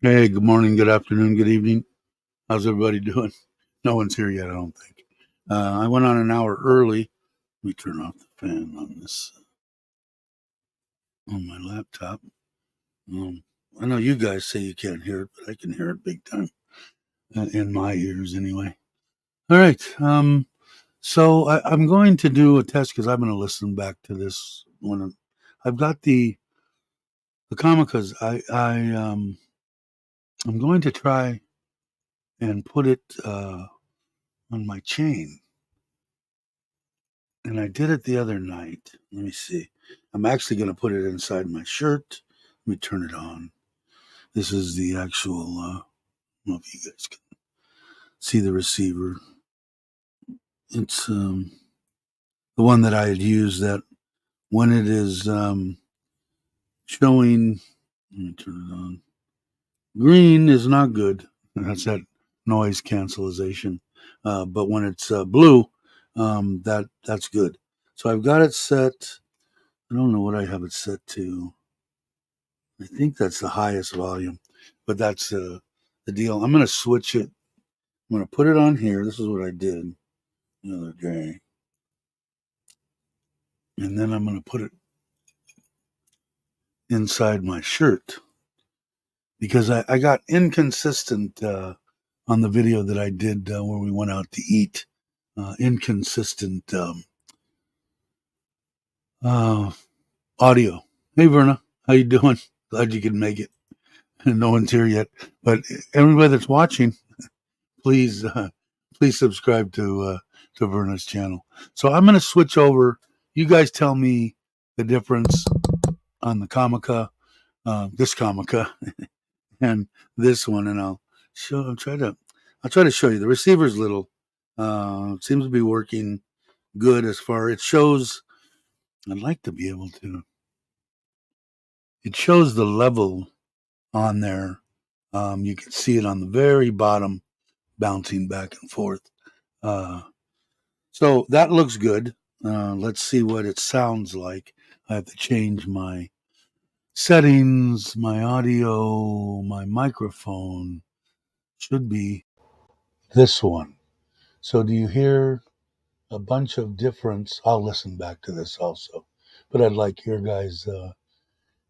Hey, good morning, good afternoon, good evening. How's everybody doing? No one's here yet, I don't think. I went on an hour early. Let me turn off the fan on this on my laptop. Um, I know you guys say you can't hear it, but I can hear it big time in my ears anyway. All right. So I'm going to do a test because I'm going to listen back to this one. I've got the Kamikaze. I'm going to try and put it on my chain. And I did it the other night. Let me see. I'm actually going to put it inside my shirt. Let me turn it on. This is the actual, I don't know if you guys can see the receiver. It's the one that I had used that when it is showing, let me turn it on. Green is not good. That's that noise cancellation. But when it's blue, that's good. So I've got it set. I don't know what I have it set to. I think that's the highest volume, but that's the deal. I'm going to switch it. I'm going to put it on here. This is what I did the other day. And then I'm going to put it inside my shirt because I got inconsistent on the video that I did where we went out to eat. Inconsistent uh, audio. Hey, Verna, how you doing? Glad you could make it. No one's here yet, but everybody that's watching, please please subscribe to Verna's channel. So I'm going to switch over. You guys tell me the difference on the this Comica, and this one, and I'll try to show you. The receiver's little. It seems to be working good as far. It shows. I'd like to be able to. It shows the level on there. You can see it on the very bottom, bouncing back and forth. Uh, So that looks good. Let's see what it sounds like. I have to change my settings, my audio, my microphone. Should be this one. So do you hear a bunch of difference? I'll listen back to this also, but I'd like your guys'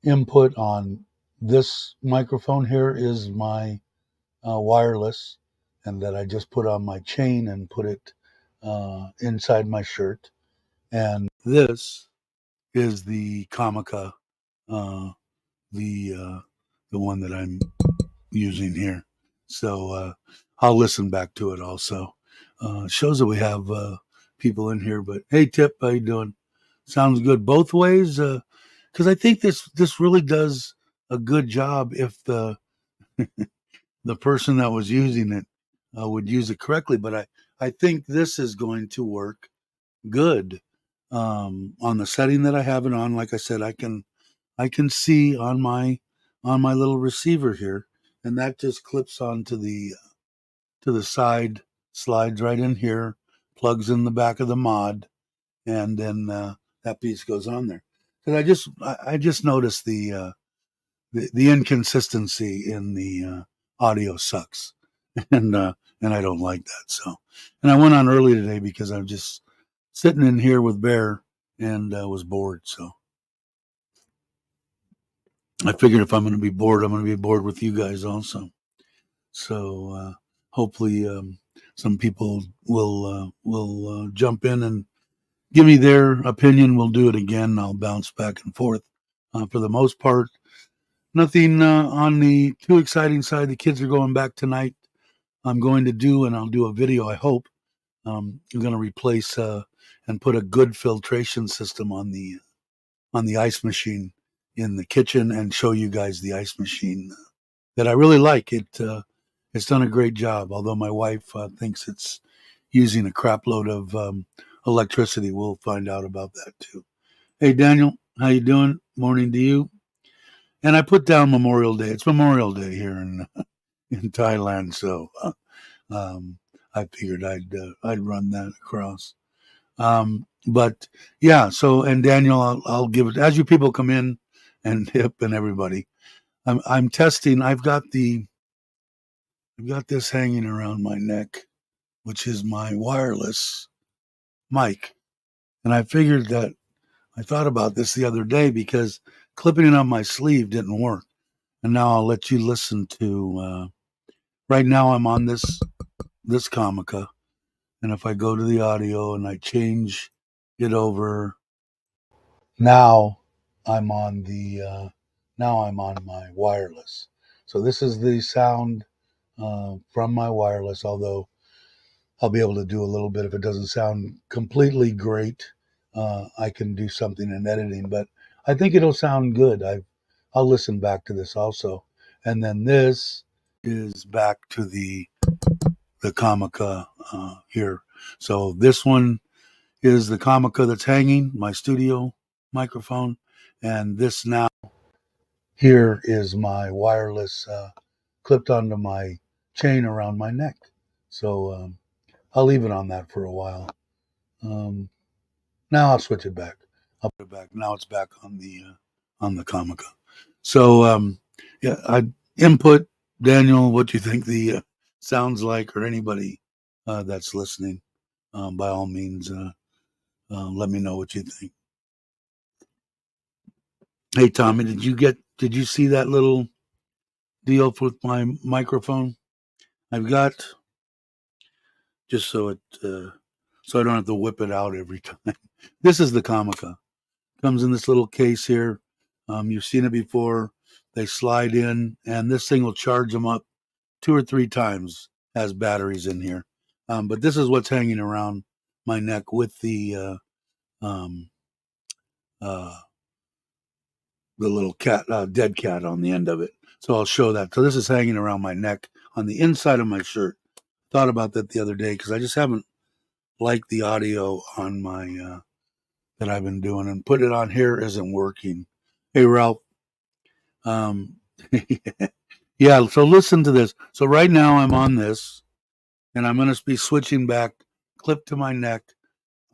input on this microphone. Here is my wireless, and that I just put on my chain and put it inside my shirt. And this is the Comica, uh, the one that I'm using here. So I'll listen back to it also. Shows that we have people in here. But hey, Tip, how you doing? Sounds good both ways. Because I think this really does a good job if the person that was using it would use it correctly. But I think this is going to work good on the setting that I have it on. Like I said, I can see on my little receiver here, and that just clips onto the side, slides right in here, plugs in the back of the mod, and then that piece goes on there. Because I just noticed the inconsistency in the audio sucks, and I don't like that. So, and I went on early today because I'm just sitting in here with Bear and was bored. So I figured if I'm going to be bored, I'm going to be bored with you guys also. So hopefully some people will jump in and give me their opinion. We'll do it again. I'll bounce back and forth. For the most part, nothing on the too exciting side. The kids are going back tonight. I'm going to do, and I'll do a video, I hope. I'm going to replace and put a good filtration system on the ice machine in the kitchen and show you guys the ice machine that I really like. It's done a great job. Although my wife thinks it's using a crap load of electricity. We'll find out about that too. Hey Daniel, how you doing? Morning to you. And I put down Memorial Day. It's Memorial Day here in Thailand, so um, I figured I'd run that across. But yeah, so and Daniel, I'll give it as you people come in and Hip and everybody. I'm testing. I've got this hanging around my neck, which is my wireless mic. And I figured that I thought about this the other day because clipping it on my sleeve didn't work. And now I'll let you listen to. Right now I'm on this Comica, and if I go to the audio and I change it over, now I'm on the now I'm on my wireless. So this is the sound from my wireless. Although I'll be able to do a little bit if it doesn't sound completely great. I can do something in editing, but I think it'll sound good. I'll listen back to this also, and then this is back to the Comica here. So this one is the Comica that's hanging, my studio microphone, and this now here is my wireless clipped onto my chain around my neck. So I'll leave it on that for a while. Now I'll switch it back. I'll put it back. Now it's back on the Comica. So yeah, I input Daniel. What do you think the sounds like, or anybody that's listening? By all means, let me know what you think. Hey Tommy, did you see that little deal with my microphone? I've got, just so I don't have to whip it out every time. This is the Comica. Comes in this little case here. You've seen it before. They slide in, and this thing will charge them up 2 or 3 times. Has batteries in here, but this is what's hanging around my neck with um, uh, the little cat, dead cat on the end of it. So I'll show that. So this is hanging around my neck on the inside of my shirt. Thought about that the other day because I just haven't liked the audio on my that I've been doing, and put it on here isn't working. Hey Ralph, um, yeah. So listen to this. So right now I'm on this, and I'm going to be switching back, clipped to my neck,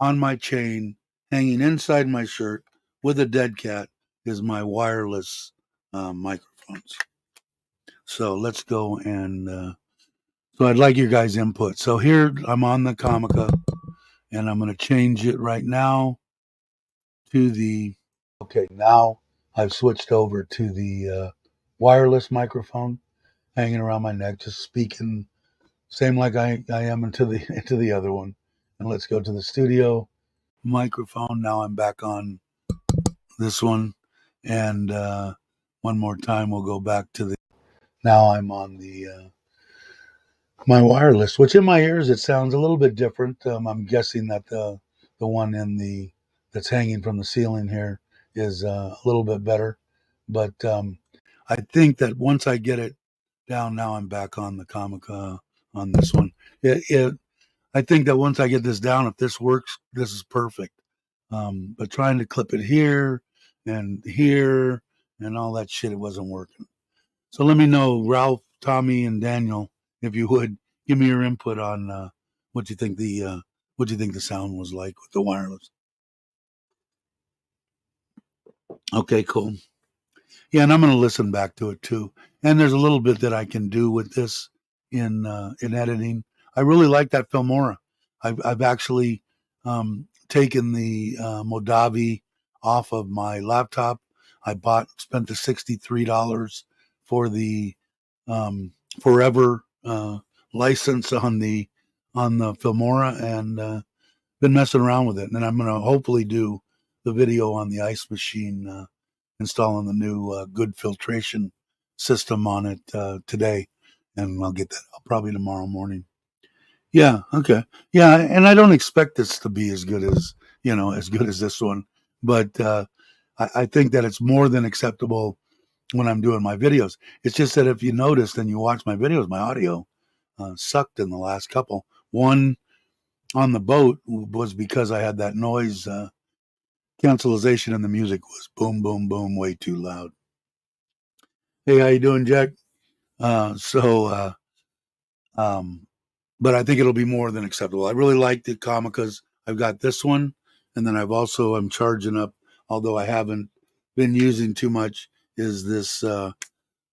on my chain, hanging inside my shirt with a dead cat is my wireless microphones. So let's go and so I'd like your guys' input. So here I'm on the Comica, and I'm going to change it right now to the. Okay, now I've switched over to the wireless microphone hanging around my neck, just speaking same like I am into the other one. And let's go to the studio microphone. Now I'm back on this one, and one more time we'll go back to the. Now I'm on the my wireless, which in my ears it sounds a little bit different. I'm guessing that the one in the that's hanging from the ceiling here is a little bit better, but I think that once I get it down, now I'm back on the Comica on this one. I think that once I get this down, if this works, this is perfect. But trying to clip it here and all that shit, it wasn't working. So let me know, Ralph, Tommy, and Daniel, if you would give me your input on what you think the sound was like with the wireless. Okay, cool. Yeah, and I'm going to listen back to it too. And there's a little bit that I can do with this in editing. I really like that Filmora. I've actually taken the Modavi off of my laptop. Spent the $63 for the forever license on the Filmora, and been messing around with it. And then I'm going to hopefully do the video on the ice machine, installing the new good filtration system on it today, and I'll get that probably tomorrow morning. Yeah, okay, yeah, and I don't expect this to be as good as as good as this one, but I think that it's more than acceptable when I'm doing my videos. It's just that if you noticed and you watch my videos, my audio sucked in the last couple. One on the boat was because I had that noise cancellation, and the music was boom, boom, boom, way too loud. Hey, how you doing, Jack? Uh, so, uh, um, but I think it'll be more than acceptable. I really like the Comicas. I've got this one, and then I'm charging up, although I haven't been using too much, is this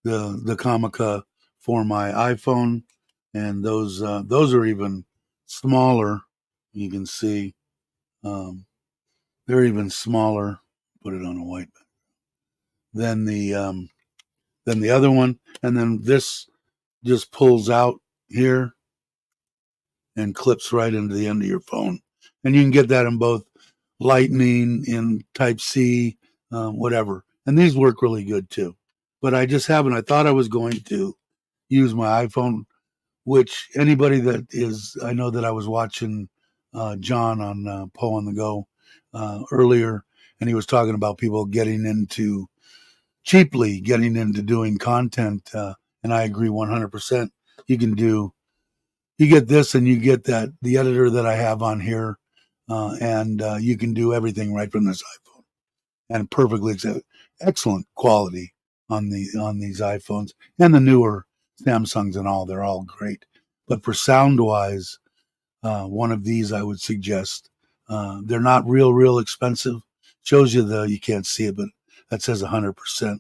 the Comica for my iPhone, and those are even smaller. You can see they're even smaller. Put it on a white than the other one, and then this just pulls out here and clips right into the end of your phone, and you can get that in both Lightning, in Type C, whatever. And these work really good too. But I just haven't. I thought I was going to use my iPhone, which anybody that is, I know that I was watching John on Poe on the Go earlier, and he was talking about people getting into cheaply getting into doing content, and I agree 100%. You can do, you get this, and you get that the editor that I have on here, and you can do everything right from this iPhone, and perfectly excellent quality on these iPhones and the newer Samsungs and all. They're all great, but for sound wise, one of these I would suggest. They're not real expensive. Shows you you can't see it, but that says 100%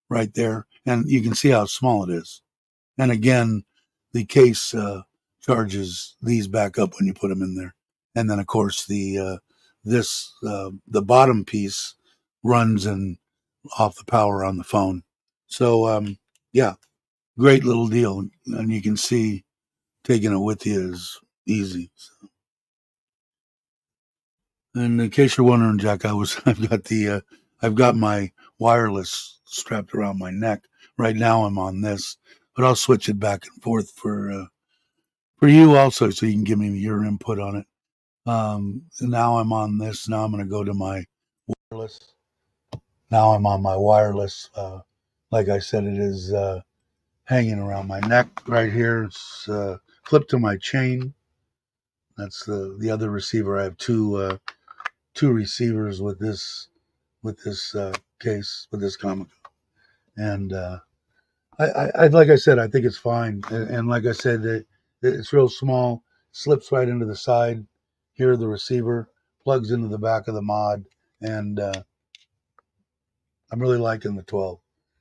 right there, and you can see how small it is. And again, the case charges these back up when you put them in there, and then of course the bottom piece runs and off the power on the phone. So yeah, great little deal, and you can see taking it with you is easy. So. And in case you're wondering, Jack, I've got my wireless strapped around my neck. Right now, I'm on this, but I'll switch it back and forth for you also, so you can give me your input on it. Now I'm on this. Now I'm going to go to my wireless. Now I'm on my wireless. Like I said, it is hanging around my neck right here. It's clipped to my chain. That's the other receiver. I have two receivers with this case, with this comic, and I like I said, I think it's fine, and like I said, it's real small, slips right into the side. Here, the receiver plugs into the back of the mod, and I'm really liking the 12.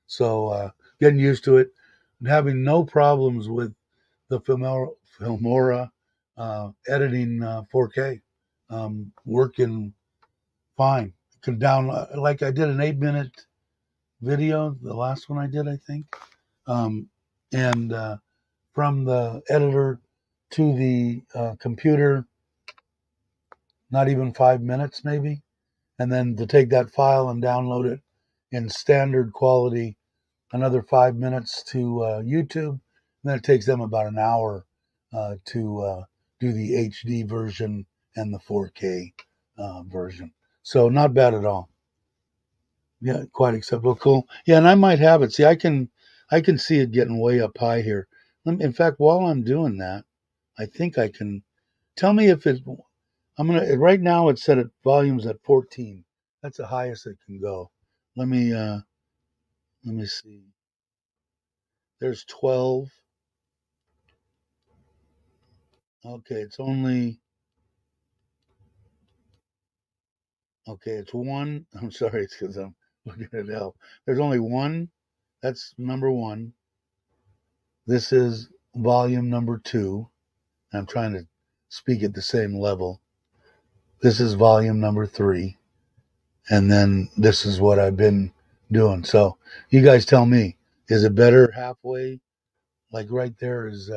So getting used to it, and having no problems with the Filmora editing 4K, working fine. Can down like I did an 8-minute video, the last one I did, I think, and from the editor to the computer, not even 5 minutes, maybe, and then to take that file and download it in standard quality, another 5 minutes to YouTube. And then it takes them about an hour to do the HD version and the 4K version. So not bad at all. Yeah, quite acceptable. Cool. Yeah, and I might have it. See, I can see it getting way up high here. In fact, while I'm doing that, I think I can tell me if it. I'm gonna right now. It's set at volumes at 14. That's the highest it can go. Let me see. There's 12. Okay, it's only okay. It's one. I'm sorry, it's because I'm looking at L. There's only one. That's number one. This is volume number two. I'm trying to speak at the same level. This is volume number three. And then this is what I've been doing. So you guys tell me, is it better halfway? Like right there is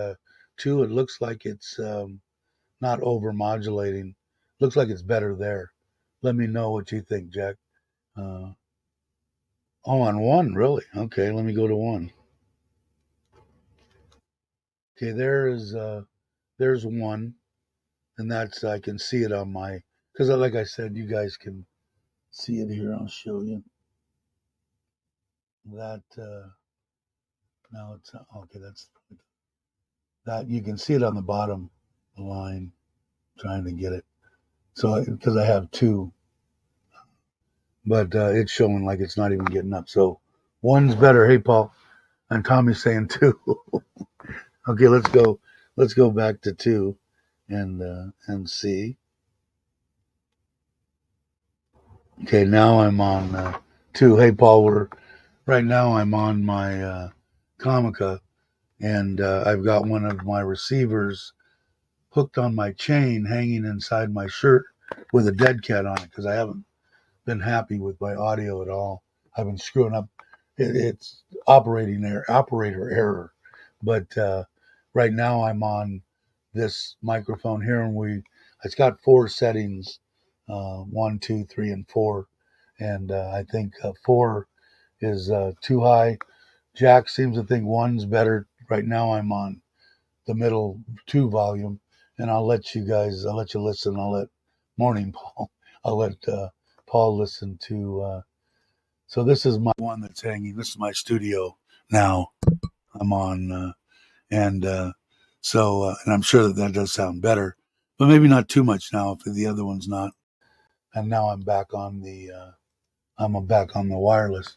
two. It looks like it's not over modulating. Looks like it's better there. Let me know what you think, Jack. Uh, oh, on one, really? Okay, let me go to one. Okay, there's one, and that's I can see it on my because like I said, you guys can see it here. I'll show you that. Now it's okay. That's that you can see it on the bottom line. Trying to get it so because I have two, but it's showing like it's not even getting up. So one's better. Hey, Paul, and Tommy's saying two. Okay, let's go. Let's go back to two and see. Okay, now I'm on two. Hey, Paul, we're right now. I'm on my Comica, and I've got one of my receivers hooked on my chain hanging inside my shirt with a dead cat on it because I haven't been happy with my audio at all. I've been screwing up. It's operator error. But right now I'm on this microphone here, and it's got 4 settings, 1, 2, 3, and 4, and I think 4 is too high. Jack seems to think 1's better. Right now I'm on the middle 2 volume, and I'll let you listen. Morning, Paul. I'll let Paul listen to. So this is my one that's hanging. This is my studio now. I'm on, and and I'm sure that does sound better, but maybe not too much now if the other one's not. And now I'm back on the wireless.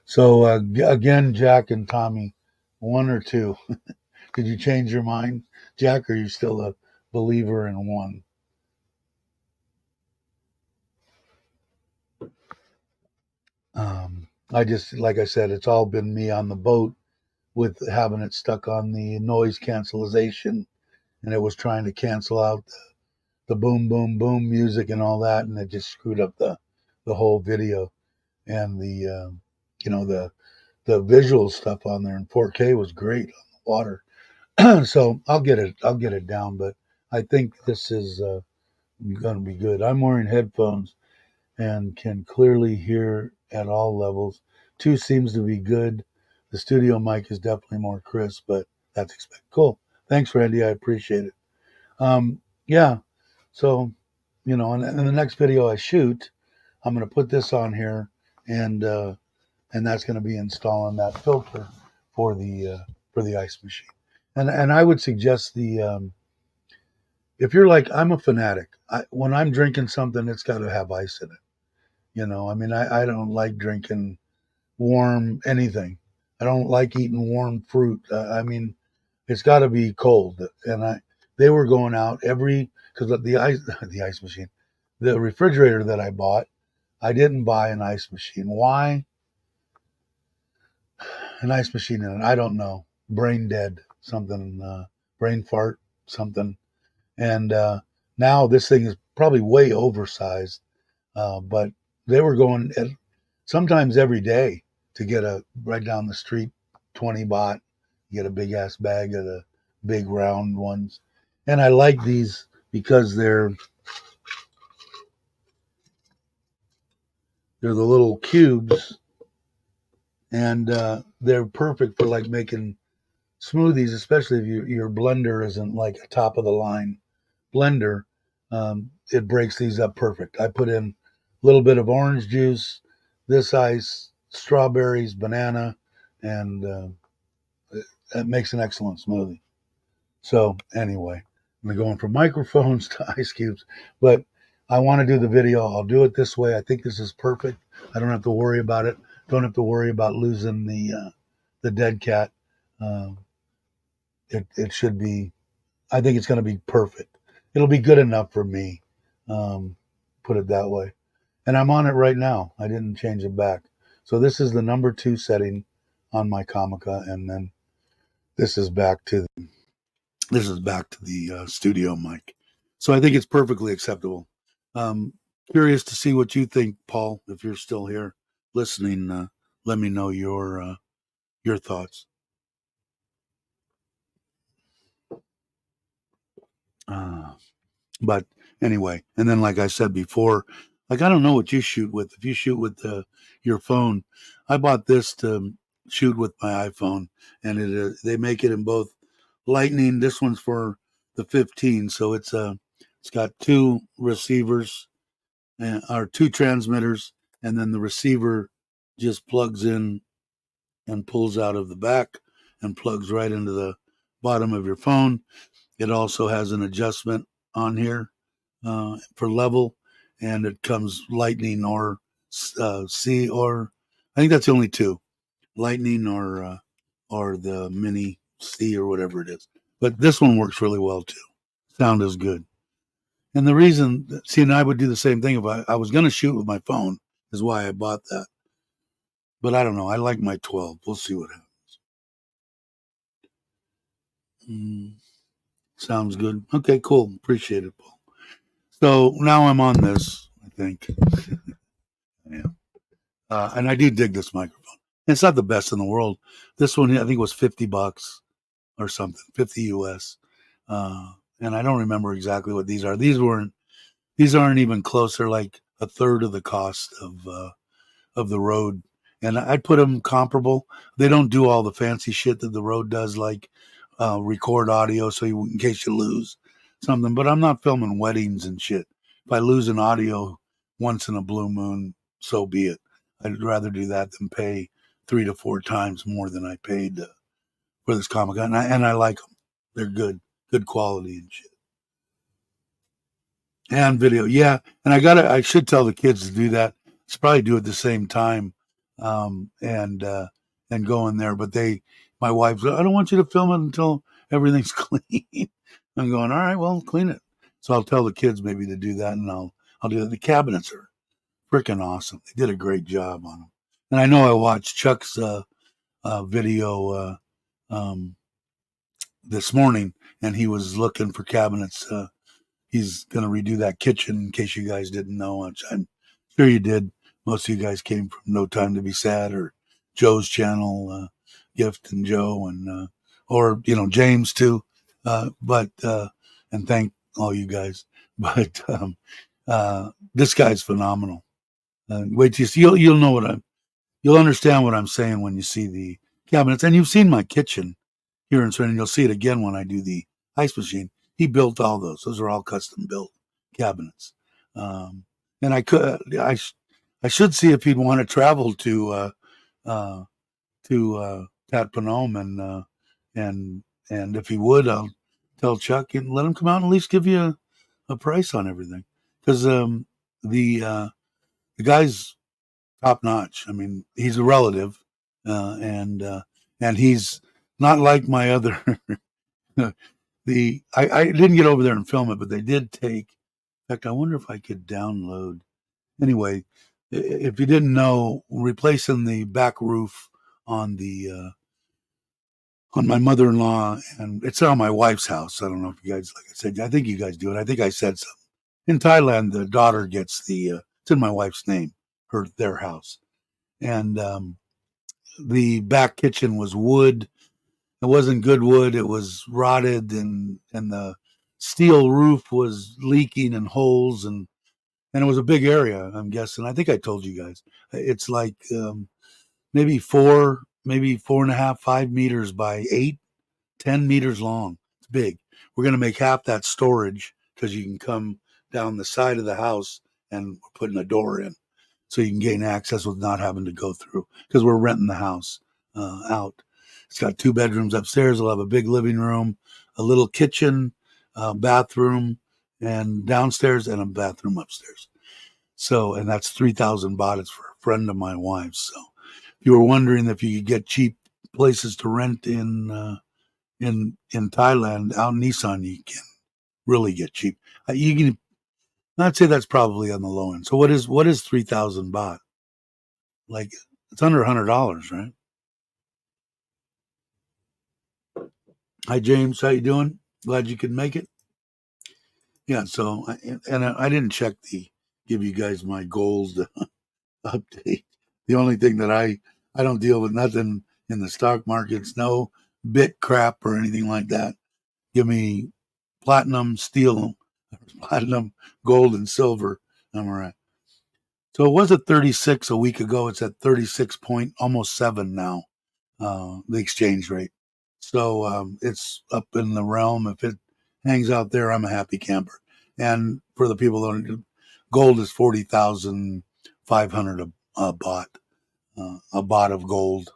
So again, Jack and Tommy, 1 or 2. Did you change your mind, Jack? Or are you still a believer in 1? I just, like I said, it's all been me on the boat with having it stuck on the noise cancellation, and it was trying to cancel out the boom, boom, boom music and all that, and it just screwed up the whole video. And the visual stuff on there in 4K was great on the water. So I'll get it down, but I think this is going to be good. I'm wearing headphones and can clearly hear at all levels. 2 seems to be good. The studio mic is definitely more crisp, but that's expected. Cool. Thanks, Randy. I appreciate it. Yeah. So, in the next video I shoot, I'm going to put this on here, and that's going to be installing that filter for the ice machine. And I would suggest if you're like, I'm a fanatic. When I'm drinking something, it's got to have ice in it. I mean, I don't like drinking warm anything. I don't like eating warm fruit. I mean, it's got to be cold. And they were going out because the ice the ice machine, the refrigerator that I bought, I didn't buy an ice machine. Why? An ice machine in it. I don't know. Brain dead, something, brain fart, something. And now this thing is probably way oversized. But they were going sometimes every day to get right down the street, 20 baht, get a big ass bag of the big round ones. And I like these because they're the little cubes, and they're perfect for like making smoothies, especially if your blender isn't like a top of the line blender. It breaks these up perfect. I put in a little bit of orange juice, this ice, strawberries, banana, and it makes an excellent smoothie. So anyway, I'm going from microphones to ice cubes, but I want to do the video. I'll do it this way. I think this is perfect. I don't have to worry about it. Don't have to worry about losing the dead cat. Uh, it should be. I think it's going to be perfect. It'll be good enough for me. Put it that way. And I'm on it right now. I didn't change it back. So this is the number 2 setting on my Comica, and then this is back to the studio mic. So I think it's perfectly acceptable. Curious to see what you think, Paul. If you're still here listening, let me know your thoughts. But anyway, and then like I said before, like I don't know what you shoot with. If you shoot with your phone, I bought this to shoot with my iPhone, and they make it in both Lightning. This one's for the 15, so it's got 2 receivers or 2 transmitters, and then the receiver just plugs in and pulls out of the back and plugs right into the bottom of your phone. It also has an adjustment on here for level, and it comes Lightning or C, or I think that's the only 2, Lightning or the Mini C or whatever it is. But this one works really well too. Sound is good. And the reason, see, and I would do the same thing if I was going to shoot with my phone, is why I bought that. But I don't know. I like my 12. We'll see what happens. Sounds good. Okay, cool. Appreciate it, Paul. So now I'm on this, I think. Yeah. And I do dig this microphone. It's not the best in the world. This one, I think, was $50 or something, 50 US. And I don't remember exactly what these are. These aren't even close. They're like a third of the cost of the Rode, and I'd put them comparable. They don't do all the fancy shit that the Rode does, like record audio so in case you lose something. But I'm not filming weddings and shit. If I lose an audio once in a blue moon, so be it. I'd rather do that than pay 3 to 4 times more than I paid for this Comic Con, and I like them. They're good quality and shit. And video, yeah. And I should tell the kids to do that. It's probably do it at the same time, um, and uh, and go in there. But my wife said, I don't want you to film it until everything's clean. I'm going, all right, well, clean it. So I'll tell the kids maybe to do that, and I'll do that. The cabinets are freaking awesome. They did a great job on them. And I know I watched Chuck's video um, this morning, and he was looking for cabinets. He's going to redo that kitchen, in case you guys didn't know, which I'm sure you did. Most of you guys came from No Time to Be Sad or Joe's channel, Gift and Joe, and or James too. But and thank all you guys. But this guy's phenomenal. Wait till you see, you'll know you'll understand what I'm saying when you see the cabinets, and you've seen my kitchen here in Sweden. You'll see it again when I do the ice machine. He built all those. Those are all custom built cabinets. And I should see if he'd want to travel uh, to Tat Panome, and if he would, I'll tell Chuck and let him come out and at least give you a price on everything, because the guy's top notch. I mean, he's a relative, and he's not like my other. I didn't get over there and film it, but they did take. In fact, I wonder if I could download. Anyway, if you didn't know, replacing the back roof on the on my mother-in-law, and it's on my wife's house. I don't know if you guys, like I said, I think you guys do it. I think I said something. In Thailand, the daughter gets it's in my wife's name, their house, and the back kitchen was wood. It wasn't good wood. It was rotted, and the steel roof was leaking and holes, and it was a big area. I'm guessing. I think I told you guys. It's like maybe 4.5, 5 meters by 8, 10 meters long. It's big. We're gonna make half that storage because you can come down the side of the house, and we're putting a door in so you can gain access with not having to go through, because we're renting the house out. It's got 2 bedrooms upstairs. It'll have a big living room, a little kitchen, bathroom, and downstairs, and a bathroom upstairs. So, and that's 3,000 baht. It's for a friend of my wife's. So, if you were wondering if you could get cheap places to rent in Thailand, out in Nissan, you can really get cheap. You can. I'd say that's probably on the low end. So, what is 3,000 baht? Like, it's under $100, right? Hi, James. How you doing? Glad you could make it. Yeah. So, I didn't give you guys my gold update. The only thing that I don't deal with nothing in the stock markets, no bit crap or anything like that. Give me platinum, steel, platinum, gold, and silver. I'm all right. So it was at 36 a week ago. It's at 36 point almost 7 now. The exchange rate. So it's up in the realm. If it hangs out there, I'm a happy camper. And for the people that don't, gold is 40,500 a baht, a baht of gold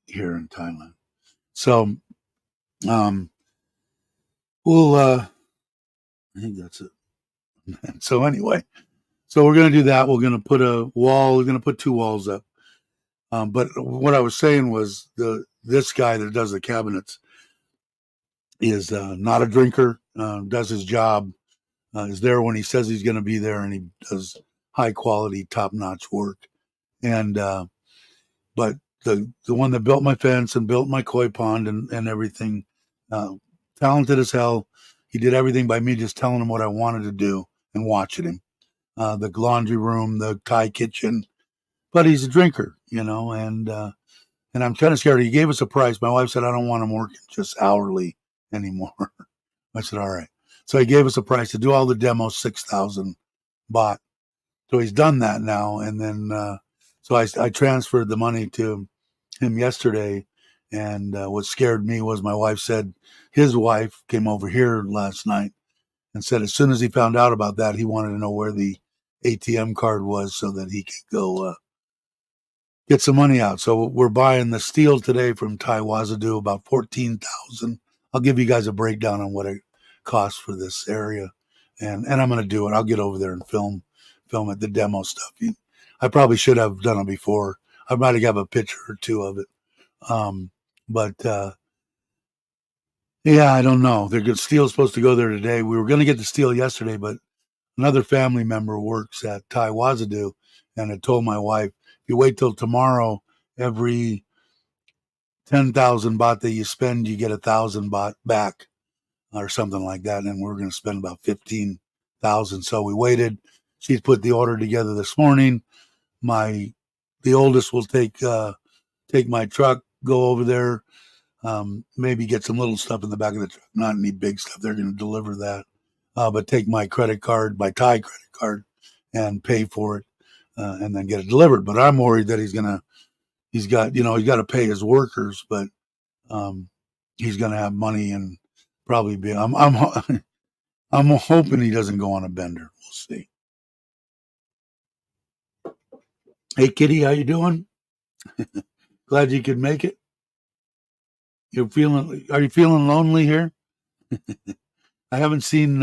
here in Thailand. So um, we'll. I think that's it. So anyway, so we're going to do that. We're going to put a wall. We're going to put 2 walls up. But what I was saying was this guy that does the cabinets is not a drinker, does his job, is there when he says he's going to be there, and he does high quality, top notch work. And but the one that built my fence and built my koi pond and everything, Talented as hell. He did everything by me just telling him what I wanted to do and watching him. The laundry room, the Thai kitchen, but he's a drinker, and I'm kind of scared. He gave us a price. My wife said, I don't want him working just hourly anymore. I said, all right. So he gave us a price to do all the demos, 6,000 baht. So he's done that now. And then, so I transferred the money to him yesterday. And what scared me was my wife said his wife came over here last night and said as soon as he found out about that, he wanted to know where the ATM card was so that he could go get some money out. So we're buying the steel today from Thai Wazadu, about 14,000. I'll give you guys a breakdown on what it costs for this area, and I'm going to do it. I'll get over there and film it, the demo stuff. I probably should have done it before. I might have a picture or two of it, but yeah, I don't know. They're good. Steel's supposed to go there today. We were going to get the steel yesterday, but another family member works at Thai Wazadu, and had told my wife, if you wait till tomorrow, every 10,000 baht that you spend, you get 1,000 baht back or something like that. And we're going to spend about 15,000. So we waited. She's put the order together this morning. The oldest will take my truck, go over there, maybe get some little stuff in the back of the truck, not any big stuff. They're going to deliver that. But take my credit card, my Thai credit card, and pay for it, and then get it delivered. But I'm worried that he's got to pay his workers, but he's going to have money and probably be. I'm hoping he doesn't go on a bender. We'll see. Hey, Kitty, how you doing? Glad you could make it. Are you feeling lonely here? I haven't seen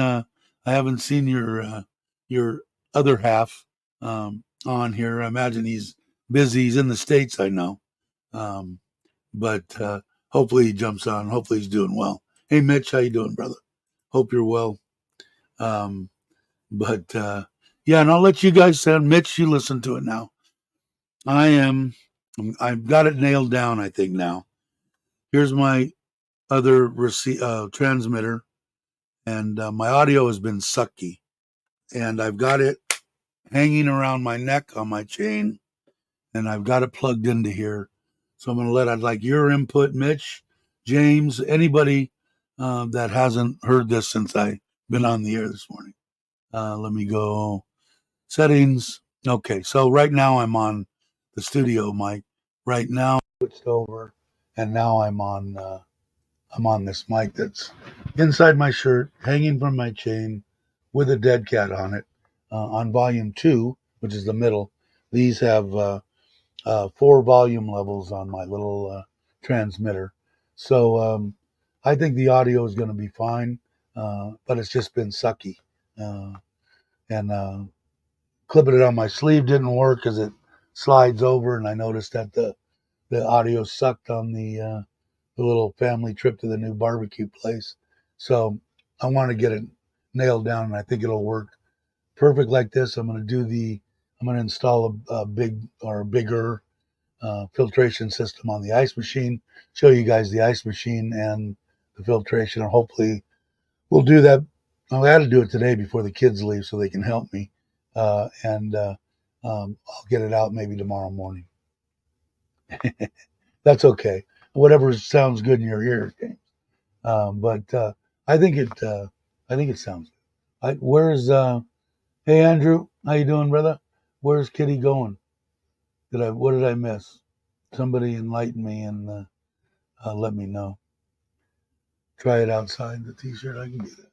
your other half on here. I imagine he's busy. He's in the States, I know. But hopefully he jumps on. Hopefully he's doing well. Hey, Mitch, how you doing, brother? Hope you're well. But yeah, and I'll let you guys sound. Mitch, you listen to it now. I've got it nailed down, I think, now. Here's my other transmitter, and my audio has been sucky. And I've got it hanging around my neck on my chain, and I've got it plugged into here. So I'm going to I'd like your input, Mitch, James, anybody that hasn't heard this since I've been on the air this morning. Let me go settings. Okay, so right now I'm on the studio mic. Right now I switched over, and now I'm on this mic that's inside my shirt, hanging from my chain, with a dead cat on it, on volume 2, which is the middle. These have 4 volume levels on my little transmitter. So I think the audio is going to be fine, but it's just been sucky. And clipping it on my sleeve didn't work because it slides over, and I noticed that the audio sucked on the little family trip to the new barbecue place. So I want to get it nailed down, and I think it'll work perfect like this. I'm going to install a bigger filtration system on the ice machine, show you guys the ice machine and the filtration, and hopefully we'll do that. I had to do it today before the kids leave so they can help me, and I'll get it out maybe tomorrow morning. That's okay. Whatever sounds good in your ears, but I think it sounds good. Hey Andrew, how you doing, brother? Where's Kitty going? What did I miss? Somebody enlighten me and let me know. Try it outside the t-shirt. I can get it.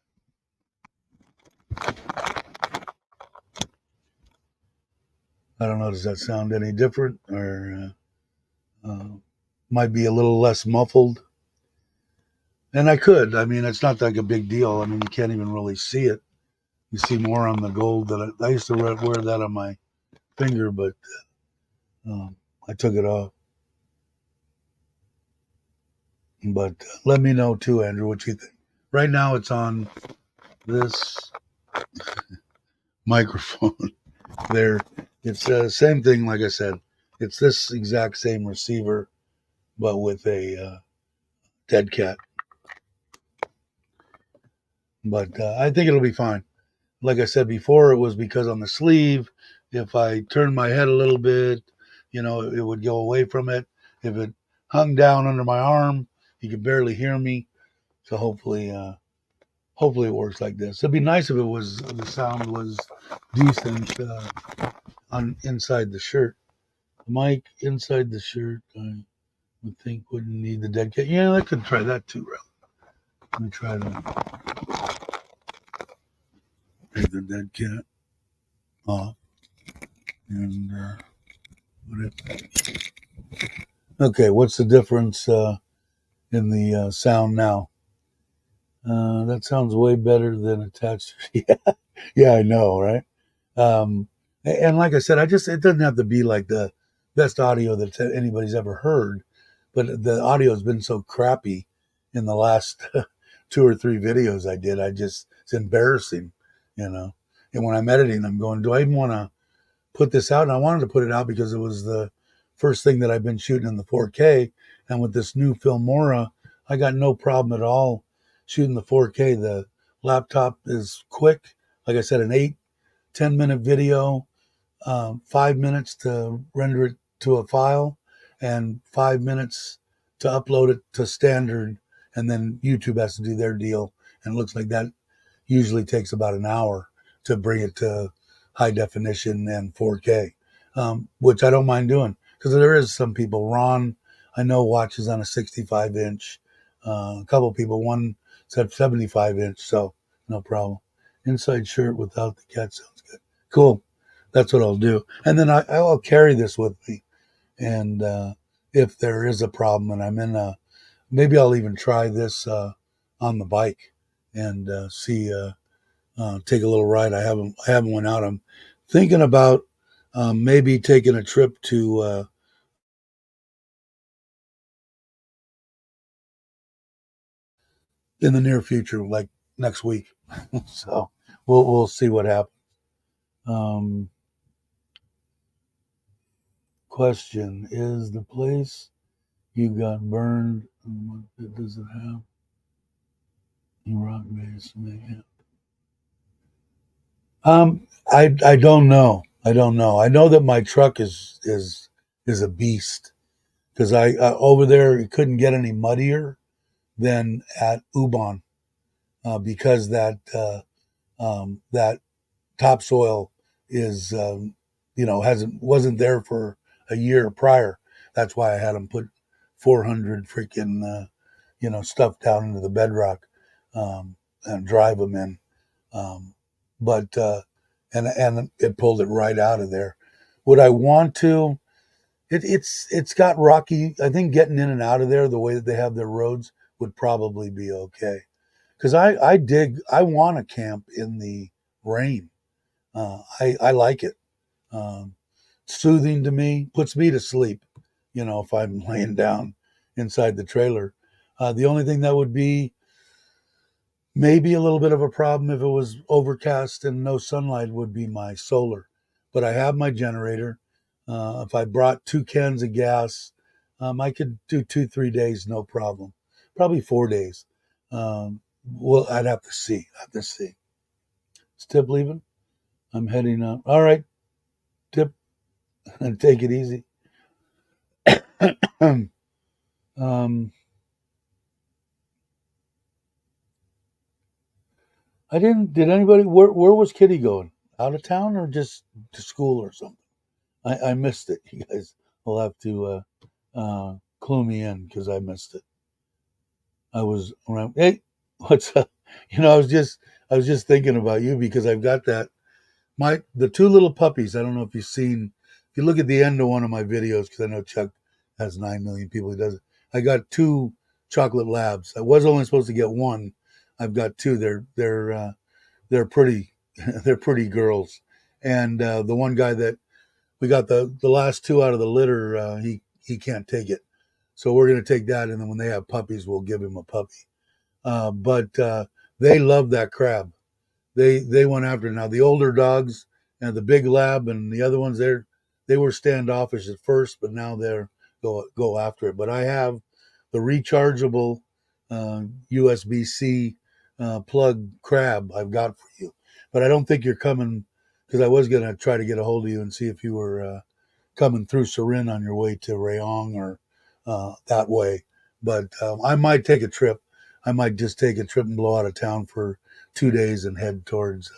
I don't know. Does that sound any different, or might be a little less muffled? And I mean, it's not like a big deal. I mean, you can't even really see it. You see more on the gold that I used to wear that on my finger, but I took it off. But let me know too, Andrew, what you think. Right now, it's on this microphone. There, it's the same thing. Like I said, it's this exact same receiver, but with a dead cat. But I think it'll be fine. Like I said before, it was because on the sleeve, if I turned my head a little bit, it would go away from it. If it hung down under my arm, you could barely hear me. So hopefully it works like this. It'd be nice if it was the sound was decent on inside the shirt. The mic inside the shirt, I would think wouldn't need the dead cat. Yeah, I could try that too, Ralph. Let me try to take the dead cat off and put it. Okay, what's the difference in the sound now? That sounds way better than attached. Yeah, yeah, I know, right? Um, and like I said, it doesn't have to be like the best audio that anybody's ever heard, but the audio has been so crappy in the last 2 or 3 videos I did. It's embarrassing, you know. And when I'm editing, I'm going, do I even want to put this out? And I wanted to put it out because it was the first thing that I've been shooting in the 4K. And with this new Filmora, I got no problem at all shooting the 4K. The laptop is quick. Like I said, an 8-10 minute video, 5 minutes to render it to a file, and 5 minutes to upload it to standard. And then YouTube has to do their deal. And it looks like that usually takes about an hour to bring it to high definition and 4K, which I don't mind doing because there is some people. Ron, I know, watches on a 65 inch. A couple people, one said 75 inch, so no problem. Inside shirt without the cat sounds good. Cool. That's what I'll do. And then I'll carry this with me. And if there is a problem and I'm in maybe I'll even try this on the bike and see take a little ride. I haven't went out. I'm thinking about maybe taking a trip to in the near future, like next week. So we'll see what happens. Um, Question: is the place you got burned? What does it have? Rock base, maybe. I don't know. I don't know. I know that my truck is a beast because I over there it couldn't get any muddier than at Ubon because that topsoil is hasn't wasn't there for a year prior. That's why I had them put 400 freaking stuff down into the bedrock and drive them in. But and it pulled it right out of there. Would I want to? It's got rocky. I think getting in and out of there the way that they have their roads would probably be okay. Because I want to camp in the rain. I like it. Um, Soothing to me, puts me to sleep. If I'm laying down inside the trailer. The only thing that would be maybe a little bit of a problem if it was overcast and no sunlight would be my solar. But I have my generator. If I brought 2 cans of gas, I could do 2, 3 days, no problem. Probably 4 days. Well, I'd have to see. I have to see. Is Tip leaving? I'm heading up. All right, Tip, and take it easy. um, I didn't. Did anybody? Where was Kitty going? Out of town or just to school or something? I missed it. You guys will have to clue me in because I missed it. I was around. Hey, what's up? I was just thinking about you because I've got the 2 little puppies. I don't know if you've seen. If you look at the end of one of my videos, because I know Chuck has 9 million people he does it. I got 2 chocolate labs. I was only supposed to get one. I've got 2. They're pretty. They're pretty girls. And the one guy that we got the last 2 out of the litter, he can't take it. So we're going to take that, and then when they have puppies, we'll give him a puppy. But they love that crab. They went after it. Now the older dogs and the big lab and the other ones, they were standoffish at first, but now they're go after it. But I have the rechargeable USB-C plug crab I've got for you. But I don't think you're coming because I was going to try to get a hold of you and see if you were coming through Surin on your way to Rayong or that way. But I might take a trip. I might just take a trip and blow out of town for 2 days and head towards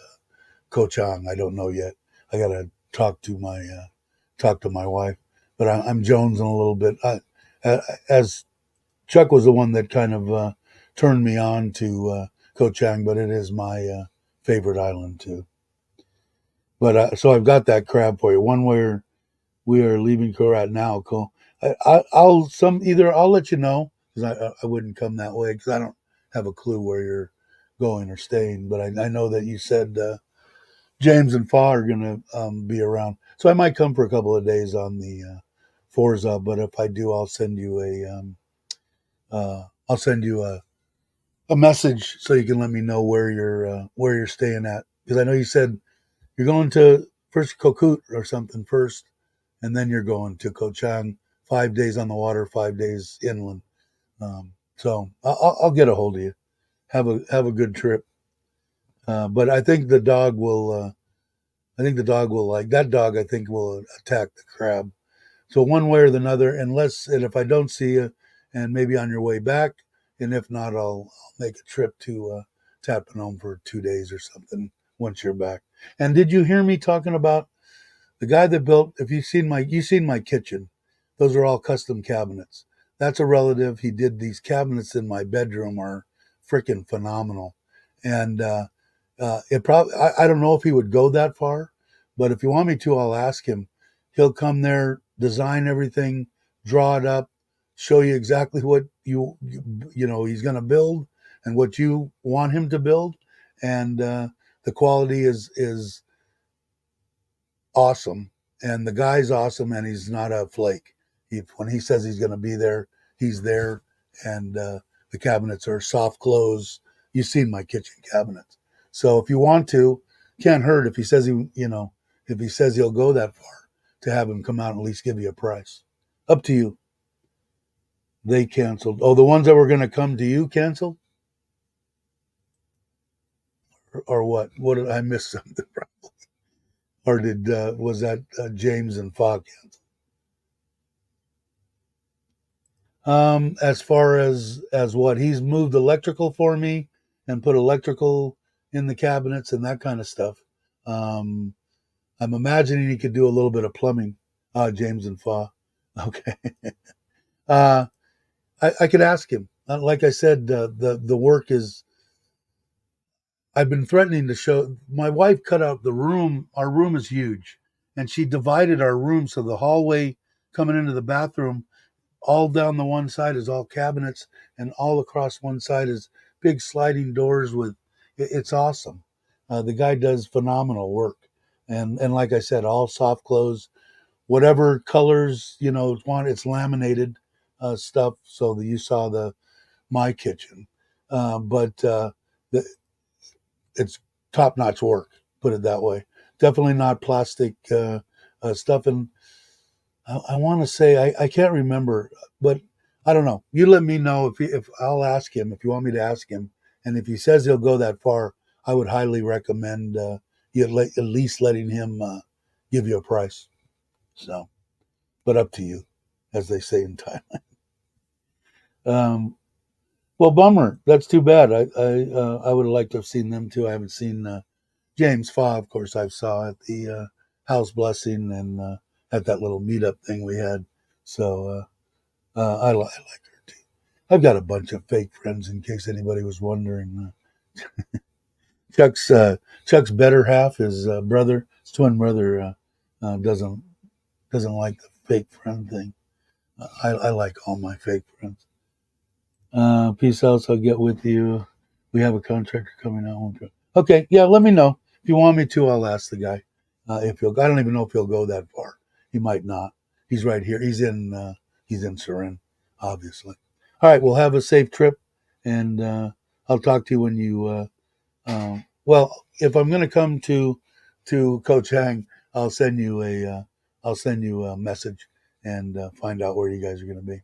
Ko Chang. I don't know yet. I got to talk to my wife. But I'm jonesing a little bit. As Chuck was the one that kind of turned me on to Ko Chang, but it is my favorite island too. But so I've got that crab for you. One where we are leaving Korat now. Cool. I'll let you know because I wouldn't come that way because I don't have a clue where you're going or staying. But I know that you said James and Fa are going to be around, so I might come for a couple of days on the Forza. But if I do, I'll send you a message so you can let me know where you're staying at because I know you said you're going to first Kokut or something first, and then you're going to Ko Chang. 5 days on the water, 5 days inland. So I'll get a hold of you. Have a good trip. But I think the dog will. I think the dog will like that dog. I think will attack the crab. So one way or the other, and if I don't see you, and maybe on your way back, and if not, I'll make a trip to Tatpanome for 2 days or something once you're back. And did you hear me talking about the guy that built? If you've seen my kitchen, those are all custom cabinets. That's a relative. He did these cabinets in my bedroom are freaking phenomenal, and it probably I don't know if he would go that far, but if you want me to, I'll ask him. He'll come there, design everything, draw it up, show you exactly what you know he's going to build and what you want him to build, and the quality is awesome, and the guy's awesome, and he's not a flake. When he says he's going to be there, he's there, and the cabinets are soft close. You've seen my kitchen cabinets, so if you want to, can't hurt if he says if he says he'll go that far to have him come out and at least give you a price. Up to you. They canceled. Oh, the ones that were going to come to you canceled, or what? What did I miss something? Or did was that James and Fogg canceled? As far as what he's moved electrical for me and put electrical in the cabinets and that kind of stuff. Um, I'm imagining he could do a little bit of plumbing. James and Fa. Okay. uh, I could ask him. Like I said, the work is. I've been threatening to show. My wife cut out the room. Our room is huge, and she divided our room so the hallway coming into the bathroom all down the one side is all cabinets, and all across one side is big sliding doors with. It's awesome. The guy does phenomenal work, and like I said, all soft close, whatever colors want. It's laminated stuff. So that you saw the my kitchen, but the, it's top notch work. Put it that way. Definitely not plastic stuff. And I want to say I can't remember, but I don't know. You let me know if I'll ask him if you want me to ask him, and if he says he'll go that far, I would highly recommend you at least letting him give you a price. So, but up to you, as they say in Thailand. Well, bummer. That's too bad. I would have liked to have seen them too. I haven't seen James Fa, of course. I saw at the house blessing and at that little meetup thing we had. So I like her too. I've got a bunch of fake friends in case anybody was wondering. Chuck's Chuck's better half, his brother, his twin brother, doesn't like the fake friend thing. I like all my fake friends. Peace out. I'll get with you. We have a contractor coming out. Okay, yeah. Let me know if you want me to. I'll ask the guy if he'll. I don't even know if he'll go that far. He might not. He's right here. He's in Surin, obviously. All right. We'll have a safe trip, and I'll talk to you when you. Well, if I'm going to come to Ko Chang, I'll send you a message and find out where you guys are going to be.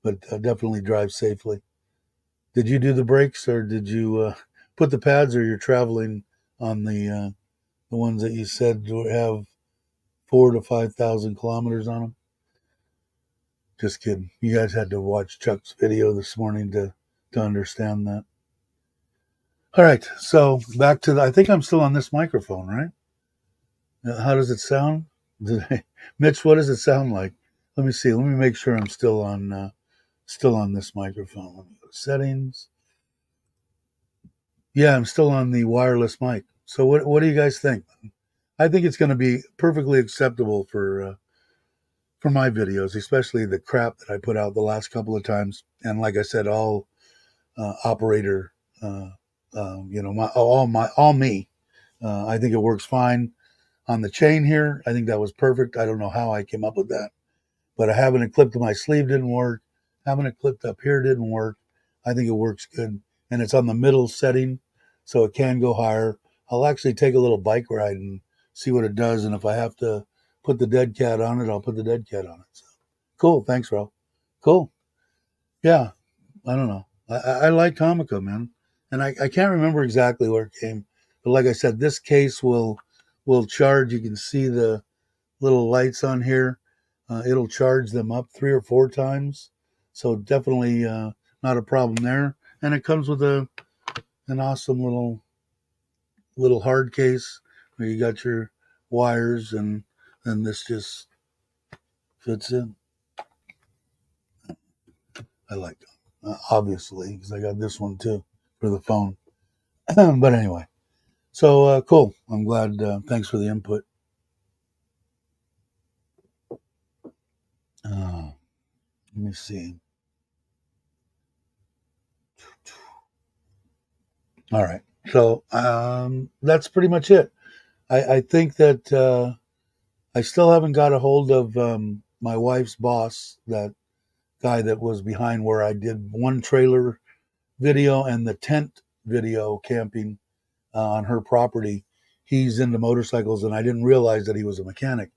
But definitely drive safely. Did you do the brakes, or did you put the pads, or you're traveling on the ones that you said have 4 to 5,000 kilometers on them? Just kidding. You guys had to watch Chuck's video this morning to understand that. All right, so back to I think I'm still on this microphone, right? How does it sound? Mitch, what does it sound like? Let me see. Let me make sure I'm still on this microphone. Let me go to settings. Yeah, I'm still on the wireless mic. So what do you guys think? I think it's going to be perfectly acceptable for my videos, especially the crap that I put out the last couple of times. And like I said, all operator, all me. I think it works fine on the chain here. I think that was perfect. I don't know how I came up with that, but having it clipped to my sleeve didn't work. Having it clipped up here didn't work. I think it works good, and it's on the middle setting, so it can go higher. I'll actually take a little bike ride and see what it does, and if I have to put the dead cat on it, I'll put the dead cat on it. So, cool. Thanks, Ro. Cool. Yeah. I don't know. I like Comica, man, and I can't remember exactly where it came, but like I said, this case will charge. You can see the little lights on here. It'll charge them up 3 or 4 times, so definitely not a problem there. And it comes with an awesome little hard case where you got your wires, and then this just fits in. I like them, obviously, because I got this one too for the phone. But anyway, so cool. I'm glad. Thanks for the input. Let me see. All right. So that's pretty much it. I think that I still haven't got a hold of my wife's boss, that guy that was behind where I did one trailer video and the tent video camping on her property. He's into motorcycles, and I didn't realize that he was a mechanic.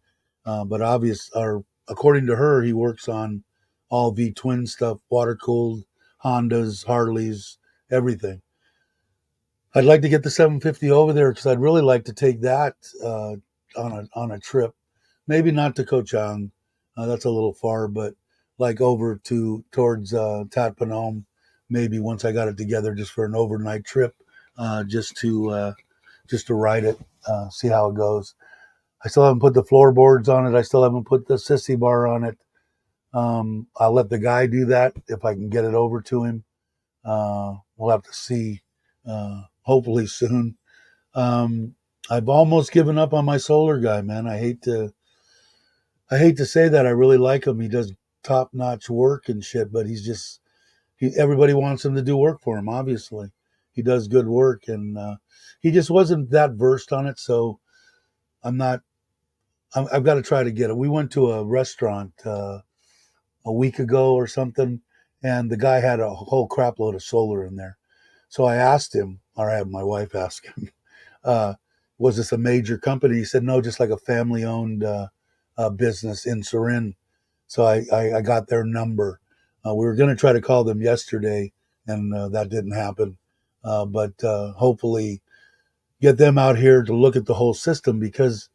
According to her, he works on all V twin stuff, water cooled Hondas, Harleys, everything. I'd like to get the 750 over there because I'd really like to take that on a trip. Maybe not to Koh Chang, that's a little far, but like over towards Tat Panom. Maybe once I got it together, just for an overnight trip, just to ride it, see how it goes. I still haven't put the floorboards on it. I still haven't put the sissy bar on it. I'll let the guy do that if I can get it over to him. We'll have to see. Hopefully soon. I've almost given up on my solar guy, man. I hate to say that. I really like him. He does top notch work and shit, but everybody wants him to do work for him. Obviously, he does good work, and he just wasn't that versed on it. So I'm not. I've got to try to get it. We went to a restaurant a week ago or something, and the guy had a whole crap load of solar in there. So I asked him, or I had my wife ask him, uh, was this a major company? He said, no, just like a family owned business in Surin. So I got their number. We were going to try to call them yesterday, and that didn't happen. But hopefully get them out here to look at the whole system, because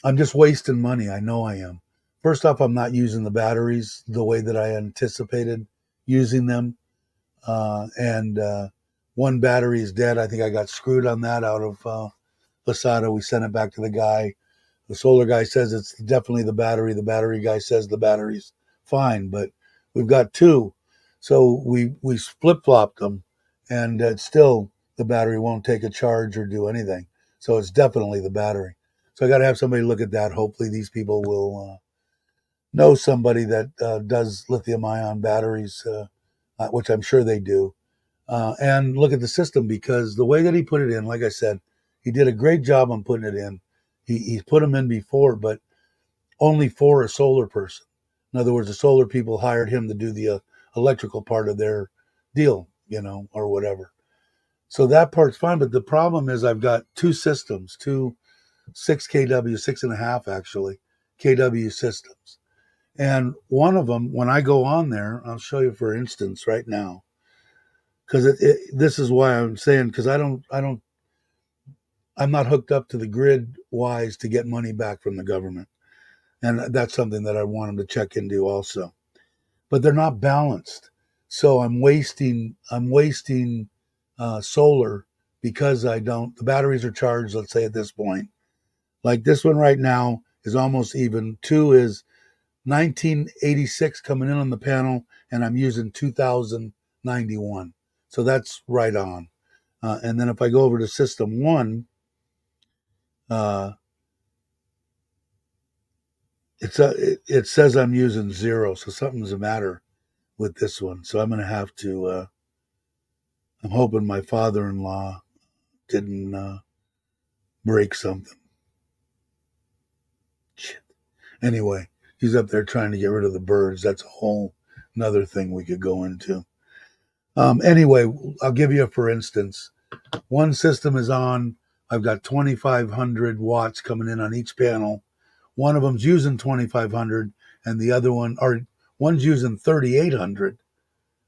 I'm just wasting money. I know I am. First off, I'm not using the batteries the way that I anticipated using them. And one battery is dead. I think I got screwed on that out of Lasada. We sent it back to the guy. The solar guy says it's definitely the battery. The battery guy says the battery's fine, but we've got two. So we flip flopped them, and still the battery won't take a charge or do anything. So it's definitely the battery. So I got to have somebody look at that. Hopefully these people will know somebody that does lithium ion batteries, which I'm sure they do, and look at the system, because the way that he put it in, like I said, he did a great job on putting it in. He's put them in before, but only for a solar person. In other words, the solar people hired him to do the electrical part of their deal, or whatever. So that part's fine. But the problem is I've got two systems, two 6 kW, 6.5 actually, kW systems. And one of them, when I go on there, I'll show you for instance right now. because this is why I'm saying, because I'm not hooked up to the grid wise to get money back from the government, and that's something that I want them to check into also. But they're not balanced, so I'm wasting solar because I don't. The batteries are charged. Let's say at this point, like this one right now is almost even. Two is 1986 coming in on the panel, and I'm using 2091. So that's right on. And then if I go over to system one, uh, it says I'm using 0, so something's the matter with this one. So I'm going to have to. I'm hoping my father-in-law didn't break something. Shit. Anyway, he's up there trying to get rid of the birds. That's a whole another thing we could go into. Anyway, I'll give you a for instance. One system is on. I've got 2,500 watts coming in on each panel. One of them's using 2,500, and the other one's using 3,800.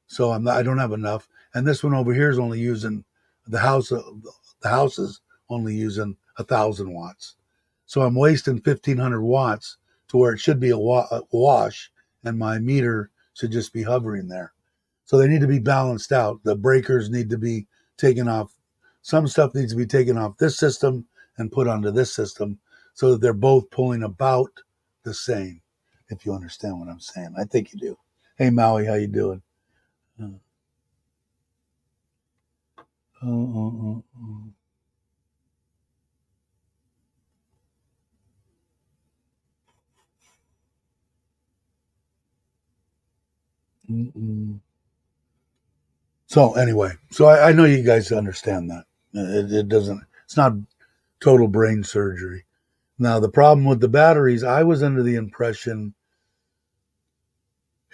So I don't have enough. And this one over here is only using the house. The house is only using 1,000 watts. So I'm wasting 1,500 watts to where it should be a wash, and my meter should just be hovering there. So they need to be balanced out. The breakers need to be taken off. Some stuff needs to be taken off this system and put onto this system so that they're both pulling about the same. If you understand what I'm saying, I think you do. Hey Maui, how you doing? Uh, uh, uh, So anyway, so I know you guys understand that. It doesn't. It's not total brain surgery. Now the problem with the batteries, I was under the impression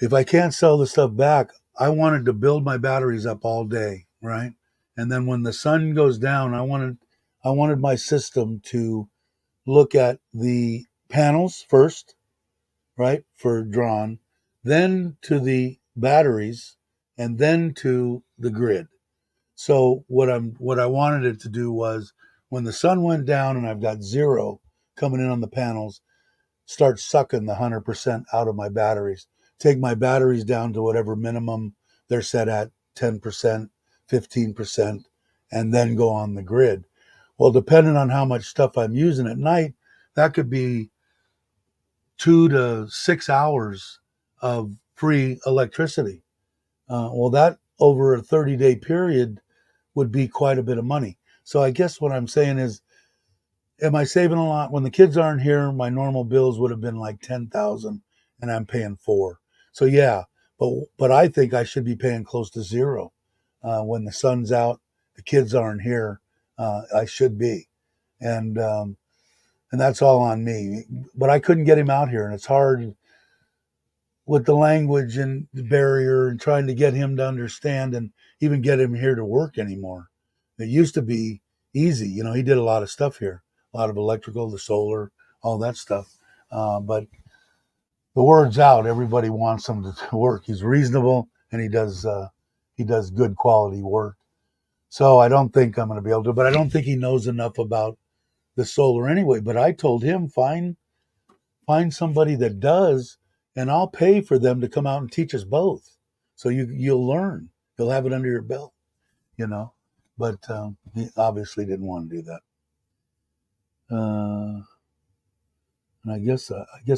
if I can't sell the stuff back, I wanted to build my batteries up all day, right? And then when the sun goes down, I wanted my system to look at the panels first, right, for drawn, then to the batteries, and then to the grid. So what I wanted it to do was when the sun went down and I've got 0 coming in on the panels, start sucking the 100% out of my batteries. Take my batteries down to whatever minimum they're set at, 10%, 15%, and then go on the grid. Well, depending on how much stuff I'm using at night, that could be 2 to 6 hours of free electricity. Well, that over a 30-day period would be quite a bit of money. So I guess what I'm saying is, am I saving a lot? When the kids aren't here, my normal bills would have been like 10,000, and I'm paying 4. So yeah, but I think I should be paying close to 0 when the sun's out, the kids aren't here. I should be, and um, and that's all on me. But I couldn't get him out here, and it's hard with the language and the barrier and trying to get him to understand and even get him here to work anymore. It used to be easy. He did a lot of stuff here, a lot of electrical, the solar, all that stuff. But the word's out. Everybody wants him to work. He's reasonable and he does good quality work. So I don't think I'm going to be able to, but I don't think he knows enough about the solar anyway. But I told him, find somebody that does, and I'll pay for them to come out and teach us both. So you'll learn. You'll have it under your belt, you know. But he obviously didn't want to do that. And I guess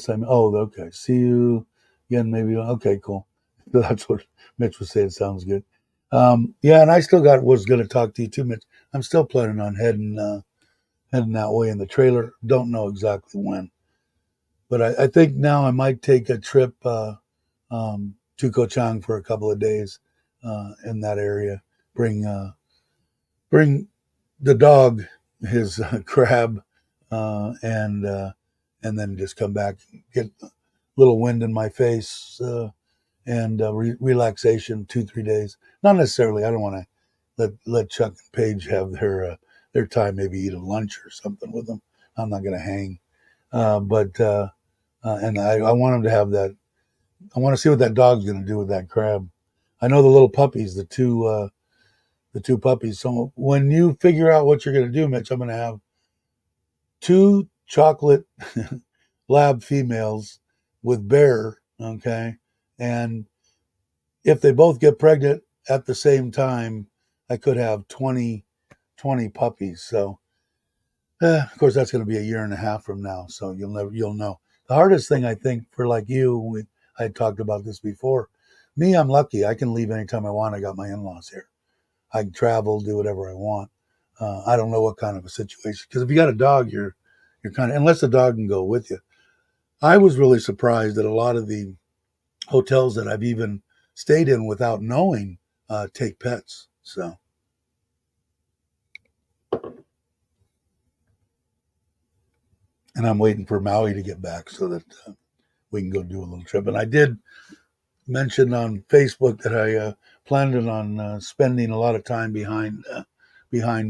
I'm. Oh, okay. See you again. Maybe. Okay, cool. So that's what Mitch was saying. Sounds good. Yeah, and I still was going to talk to you too, Mitch. I'm still planning on heading that way in the trailer. Don't know exactly when. But I think now I might take a trip to Ko Chang for a couple of days in that area. Bring the dog his crab, and then just come back, get a little wind in my face, and relaxation 2 3 days. Not necessarily. I don't want to let Chuck and Paige have their time. Maybe eat a lunch or something with them. I'm not going to hang, but and I want him to have that. I want to see what that dog's going to do with that crab. I know the little puppies, the two. the two puppies. So when you figure out what you're going to do, Mitch, I'm going to have two chocolate lab females with Bear, okay? And if they both get pregnant at the same time, I could have 20 puppies. So, of course, that's going to be a year and a half from now. So you'll know. The hardest thing I think for like you, I talked about this before. Me, I'm lucky. I can leave anytime I want. I got my in-laws here. I can travel, do whatever I want. I don't know what kind of a situation, because if you got a dog, you're kind of, unless the dog can go with you. I was really surprised that a lot of the hotels that I've even stayed in without knowing take pets. So, and I'm waiting for Maui to get back so that we can go do a little trip. And I did mention on Facebook that I planned on spending a lot of time behind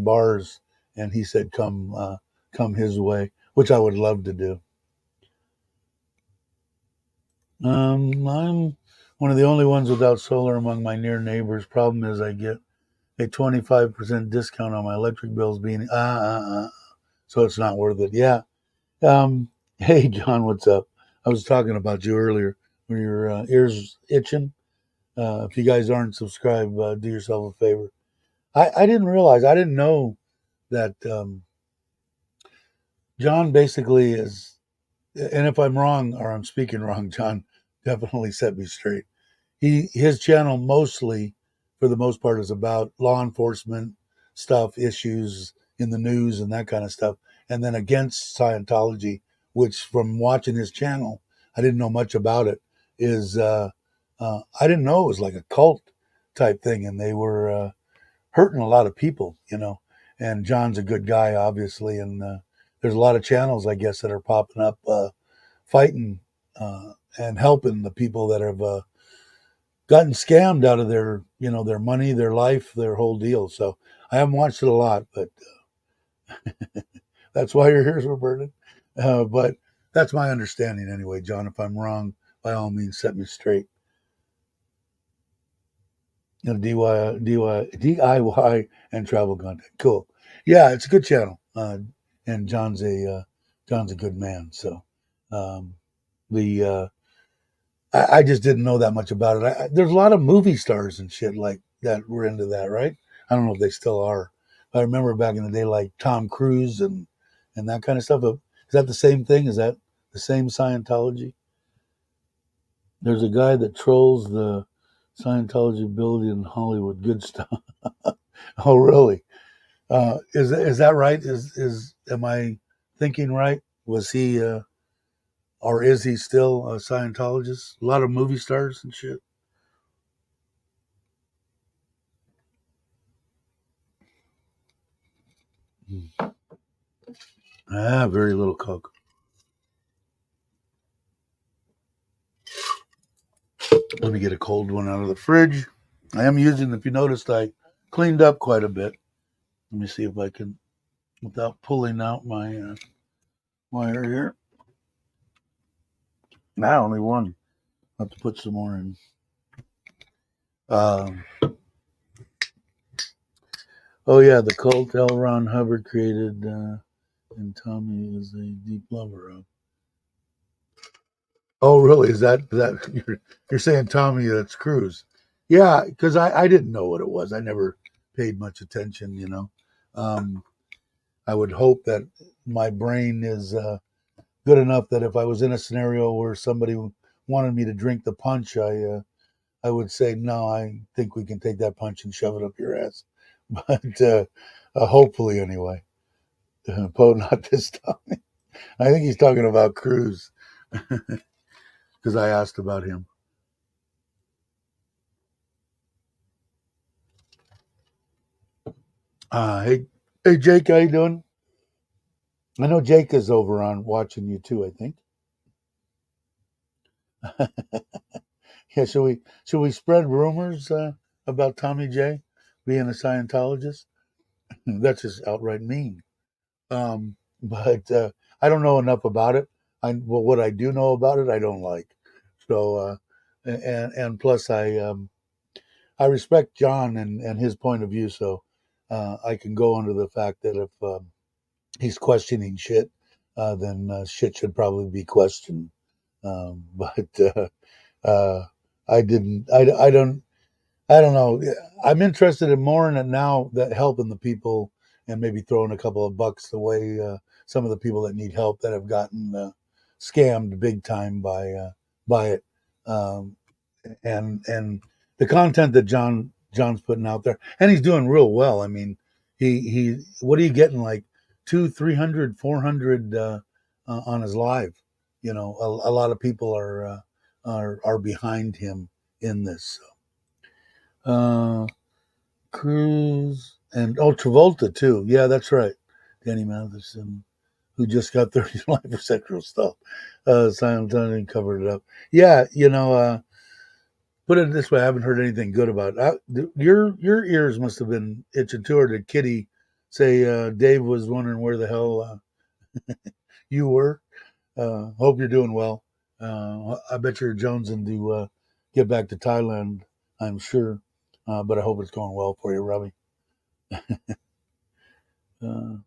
bars, and he said come his way, which I would love to do. I'm one of the only ones without solar among my near neighbors. Problem is, I get a 25% discount on my electric bills being so it's not worth it. Yeah. Hey John, what's up? I was talking about you earlier when your ears itching. If you guys aren't subscribed, do yourself a favor. I didn't realize, I didn't know that John basically is, and if I'm wrong or I'm speaking wrong, John, definitely set me straight. His channel mostly, for the most part, is about law enforcement stuff, issues in the news and that kind of stuff, and then against Scientology, which from watching his channel, I didn't know much about it. Is I didn't know it was like a cult type thing, and they were hurting a lot of people, you know. And John's a good guy, obviously, and there's a lot of channels, I guess, that are popping up, fighting and helping the people that have gotten scammed out of their money, their life, their whole deal. So I haven't watched it a lot, but that's why your ears were burning. But that's my understanding anyway, John. If I'm wrong, by all means, set me straight. You know, DIY and travel content. Cool. Yeah, it's a good channel. And John's a good man. So the I just didn't know that much about it. There's a lot of movie stars and shit like that were into that, right? I don't know if they still are. I remember back in the day, like Tom Cruise and that kind of stuff. Is that the same thing? Is that the same Scientology? There's a guy that trolls the Scientology building in Hollywood. Good stuff. Oh, really? Is that right? Is am I thinking right? Was he or is he still a Scientologist? A lot of movie stars and shit. Very little Coke. Let me get a cold one out of the fridge. I am using, if you noticed, I cleaned up quite a bit. Let me see if I can, without pulling out my wire here. Now only one. I'll have to put some more in. Um, oh yeah, the cult L. Ron Hubbard created, and Tommy is a deep lover of. Oh, really? Is that you're saying Tommy? That's Cruise? Yeah, because I didn't know what it was. I never paid much attention. You know, I would hope that my brain is good enough that if I was in a scenario where somebody wanted me to drink the punch, I would say no. I think we can take that punch and shove it up your ass. But hopefully, anyway. Poe, not this time. I think he's talking about Cruz because I asked about him. Hey, Jake, how you doing? I know Jake is over on watching you too. I think. Yeah, should we spread rumors about Tommy J being a Scientologist? That's just outright mean. But I don't know enough about it. Well, what I do know about it, I don't like. So and plus, I respect John and his point of view, so I can go under the fact that if he's questioning shit, then shit should probably be questioned. But uh, I didn't. I don't. I don't know. I'm interested in more in it now that helping the people and maybe throwing a couple of bucks away. Some of the people that need help that have gotten scammed big time by it. Um, and the content that John's putting out there, and he's doing real well. I mean, he what are you getting, like 200, 300, 400 on his live? You know, a lot of people are behind him in this. Uh, Cruz and Travolta too. Yeah, that's right. Danny Matheson, who just got 30 life for sexual stuff. Simultaneously covered it up. Yeah, put it this way, I haven't heard anything good about it. Your ears must have been itching too, or did Kitty say Dave was wondering where the hell you were? Hope you're doing well. I bet you're jonesing to get back to Thailand, I'm sure. But I hope it's going well for you, Robbie. Uh,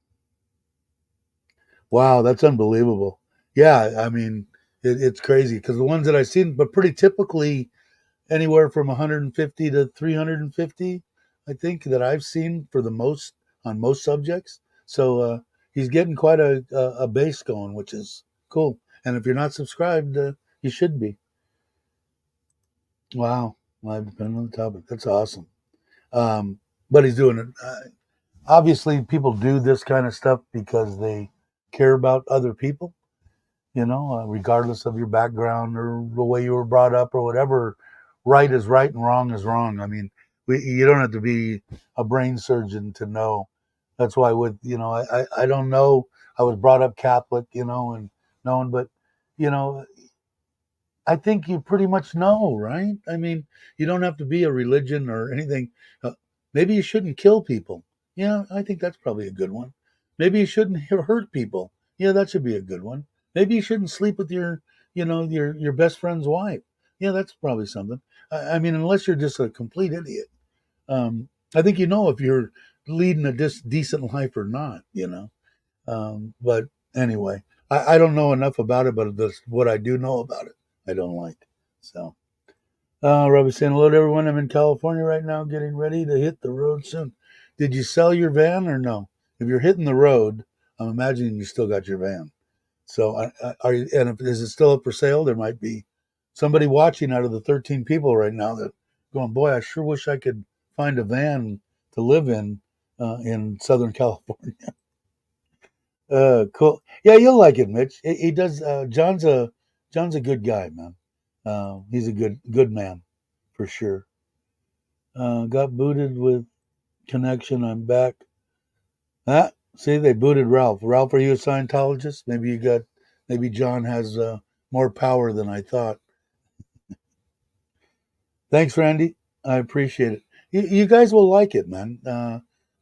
wow, that's unbelievable. Yeah, I mean, it's crazy because the ones that I've seen, but pretty typically anywhere from 150 to 350, I think that I've seen for the most on most subjects. So he's getting quite a base going, which is cool. And if you're not subscribed, you should be. Wow, live depending on the topic. That's awesome. But he's doing it. Obviously, people do this kind of stuff because they care about other people. Regardless of your background or the way you were brought up or whatever, right is right and wrong is wrong. I mean, you don't have to be a brain surgeon to know. That's why I don't know. I was brought up Catholic, and knowing, but you know, I think you pretty much know, right? I mean, you don't have to be a religion or anything. Maybe you shouldn't kill people. Yeah, I think that's probably a good one. Maybe you shouldn't hurt people. Yeah, that should be a good one. Maybe you shouldn't sleep with your best friend's wife. Yeah, that's probably something. I mean, unless you're just a complete idiot, I think you know if you're leading a decent life or not. But anyway, I don't know enough about it, but what I do know about it, I don't like. So, Robbie saying hello to everyone. I'm in California right now, getting ready to hit the road soon. Did you sell your van or no? If you're hitting the road, I'm imagining you still got your van. So, are you? And if is it still up for sale? There might be somebody watching out of the 13 people right now that going, boy, I sure wish I could find a van to live in Southern California. Cool. Yeah, you'll like it, Mitch. He does. John's a good guy, man. He's a good man for sure. Got booted with connection. I'm back. See, they booted Ralph. Ralph, are you a Scientologist? Maybe John has more power than I thought. Thanks, Randy. I appreciate it. You guys will like it, man.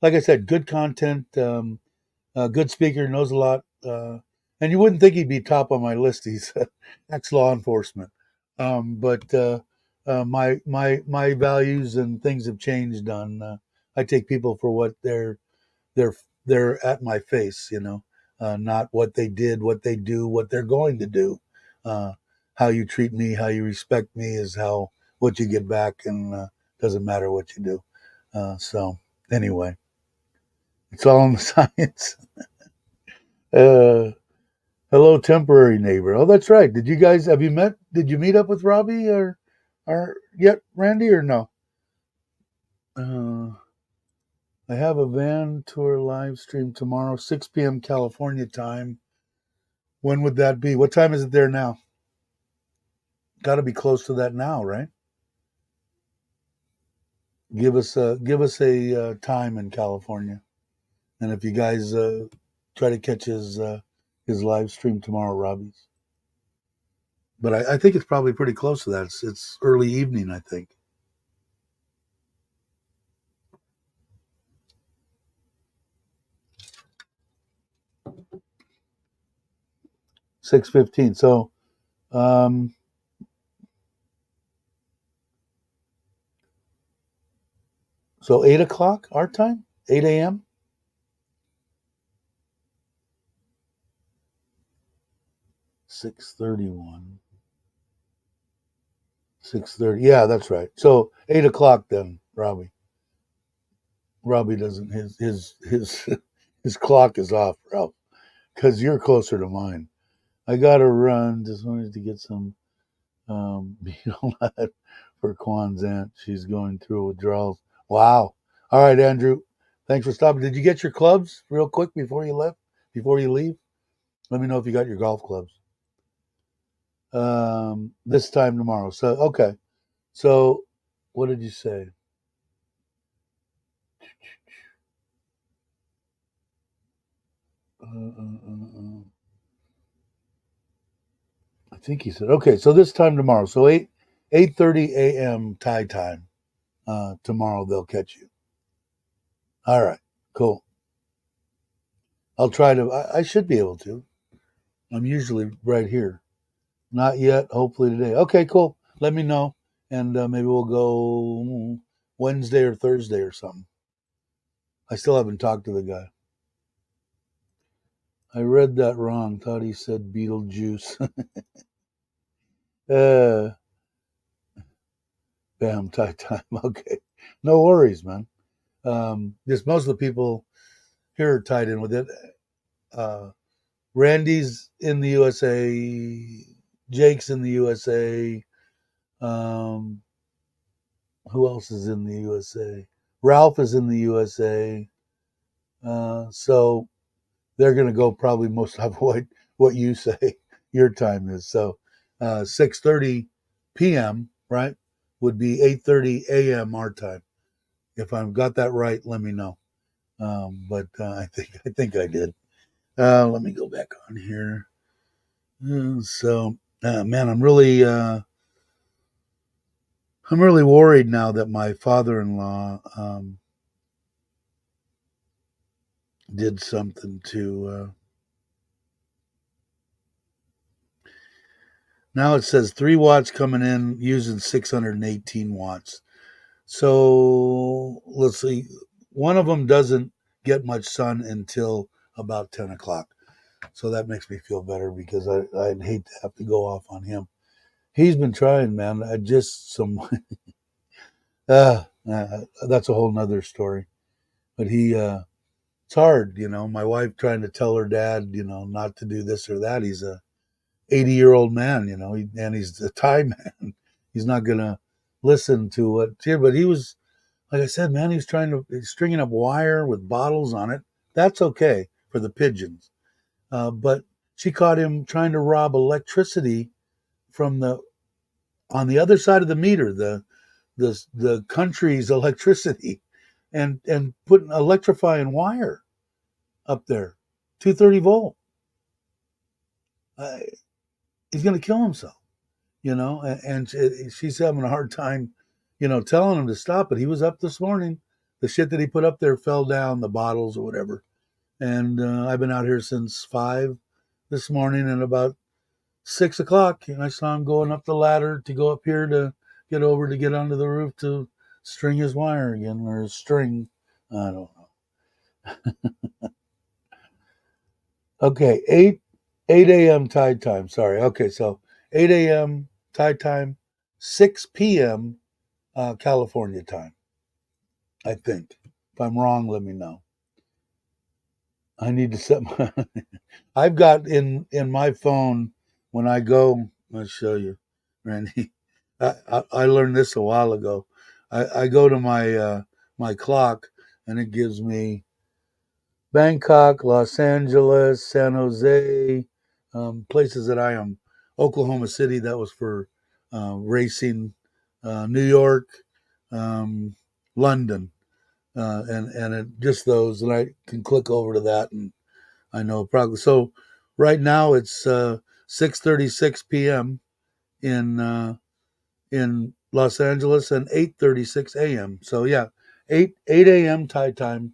Like I said, good content. Good speaker, knows a lot, and you wouldn't think he'd be top on my list. He's ex-law enforcement, but my values and things have changed. I take people for what they're they're at my face, not what they did, what they do, what they're going to do. Uh, how you treat me, how you respect me, is how what you get back, and doesn't matter what you do. So anyway, it's all in the science. Uh, Hello, temporary neighbor. Oh, that's right. Did you meet up with Robbie or yet, Randy, or no? Uh, I have a van tour live stream tomorrow, 6 p.m. California time. When would that be? What time is it there now? Got to be close to that now, right? Give us a time in California, and if you guys try to catch his live stream tomorrow, Robbie's. But I think it's probably pretty close to that. It's early evening, I think. 6:15. So um, So 8 o'clock our time? 8 a.m.? 6:31. 6:30. Yeah, that's right. So 8 o'clock then, Robbie. Robbie doesn't his his clock is off, Ralph, because you're closer to mine. I gotta run. Just wanted to get some beetle nut for Kwan's aunt. She's going through withdrawals. Wow. All right, Andrew. Thanks for stopping. Did you get your clubs real quick before you left? Before you leave? Let me know if you got your golf clubs. This time tomorrow. So okay. So what did you say? I think he said okay. So this time tomorrow. So 8:30 a.m. Thai time. Tomorrow they'll catch you. All right. Cool. I'll try to. I should be able to. I'm usually right here. Not yet. Hopefully today. Okay. Cool. Let me know, and maybe we'll go Wednesday or Thursday or something. I still haven't talked to the guy. I read that wrong. Thought he said Beetlejuice. uh, Bam, Thai time. Okay. No worries, man. Just most of the people here are tied in with it. Uh, Randy's in the USA. Jake's in the USA. Um, who else is in the USA? Ralph is in the USA. So they're going to go probably most of what you say your time is. So 6:30 p.m. right would be 8:30 a.m. our time. If I've got that right, let me know. But I think I did. Let me go back on here. Man, I'm really worried now that my father-in-law did something to. Now it says 3 watts coming in using 618 watts. So let's see. One of them doesn't get much sun until about 10 o'clock. So that makes me feel better because I'd hate to have to go off on him. He's been trying, man. I just some. That's a whole nother story. But it's hard, My wife trying to tell her dad, not to do this or that. He's a 80-year-old man, and he's a Thai man. He's not gonna listen to what here. But he was, like I said, man, he's stringing up wire with bottles on it. That's okay for the pigeons. But she caught him trying to rob electricity from on the other side of the meter, the country's electricity, and putting electrifying wire up there, 230 volt. Uh, he's going to kill himself, and she's having a hard time, telling him to stop it. He was up this morning. The shit that he put up there fell down, the bottles or whatever. And I've been out here since 5 this morning, and about 6 o'clock, and I saw him going up the ladder to go up here to get over to get onto the roof to string his wire again, or his string. I don't know. Okay, 8 a.m. Thai time. Sorry. Okay, so 8 a.m. Thai time, 6 p.m. California time. I think. If I'm wrong, let me know. I need to set my. I've got in my phone when I go. I'll show you, Randy. I learned this a while ago. I go to my clock, and it gives me Bangkok, Los Angeles, San Jose, places that I am. Oklahoma City, that was for racing. New York, London, and it, just those, and I can click over to that, and I know probably. So right now it's 6:36 p.m. in Los Angeles and 8:36 a.m. So yeah, 8 a.m. Thai time,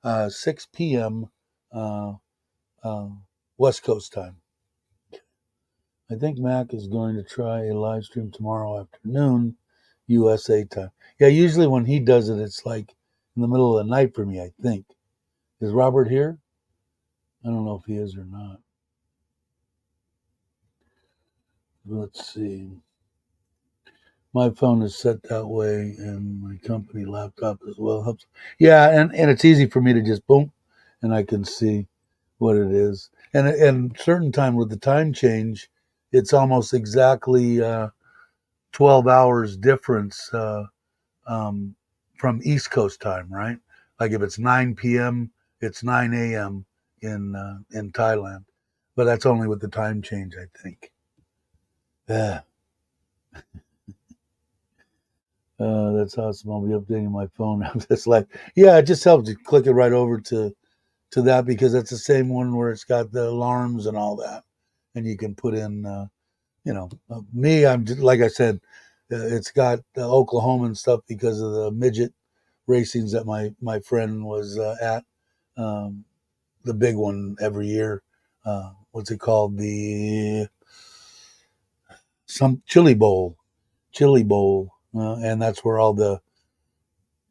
6 p.m. Uh, uh, West Coast time. I think Mac is going to try a live stream tomorrow afternoon, USA time. Yeah, usually when he does it, it's like in the middle of the night for me, I think. Is Robert here? I don't know if he is or not. Let's see. My phone is set that way, and my company laptop as well helps. Yeah, and it's easy for me to just boom, and I can see what it is. And certain time with the time change, it's almost exactly 12 hours difference um, from East Coast time, right? Like if it's 9 p.m., it's 9 a.m. In Thailand, but that's only with the time change, I think. Yeah, that's awesome. I'll be updating my phone now. That's like, yeah, it just helps to click it right over to that because that's the same one where it's got the alarms and all that, and you can put in, me. I'm just, like I said, it's got Oklahoma and stuff because of the midget racings that my friend was at. Um, the big one every year. What's it called? The some chili bowl, and that's where all the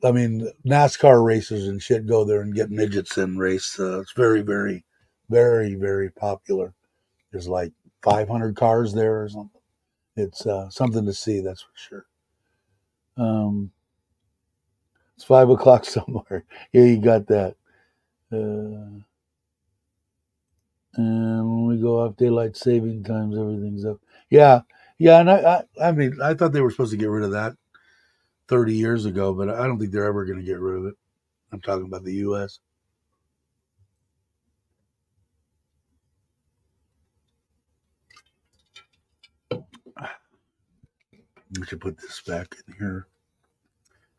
NASCAR racers and shit go there and get midgets and race. It's very, very, very, very popular. There's like 500 cars there or something. It's something to see, that's for sure. It's 5 o'clock somewhere. Yeah, you got that. And when we go off daylight saving times, everything's up. Yeah, yeah, and I thought they were supposed to get rid of that 30 years ago, but I don't think they're ever going to get rid of it. I'm talking about the U.S. We should put this back in here.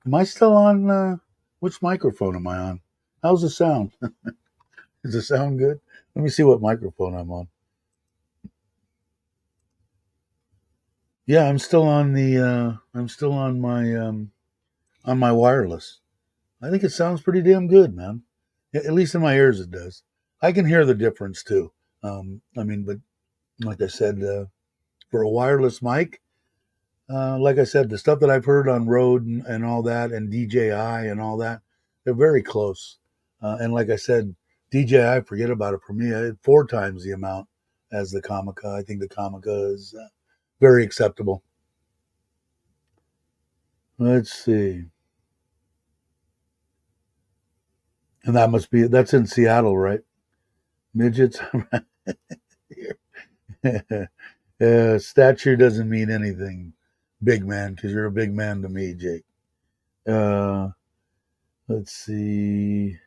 Am I still on? Which microphone am I on? How's the sound? Does the sound good? Let me see what microphone I'm on. Yeah, I'm still on the. I'm still on my wireless. I think it sounds pretty damn good, man. At least in my ears, it does. I can hear the difference too. But like I said, for a wireless mic, like I said, the stuff that I've heard on Rode and all that, and DJI and all that, they're very close. And like I said, DJI, forget about it. For me, I had 4 times the amount as the Comica. I think the Comica is very acceptable. Let's see. And that's in Seattle, right? Midgets. Stature doesn't mean anything, big man, because you're a big man to me, Jake. Uh, let's see.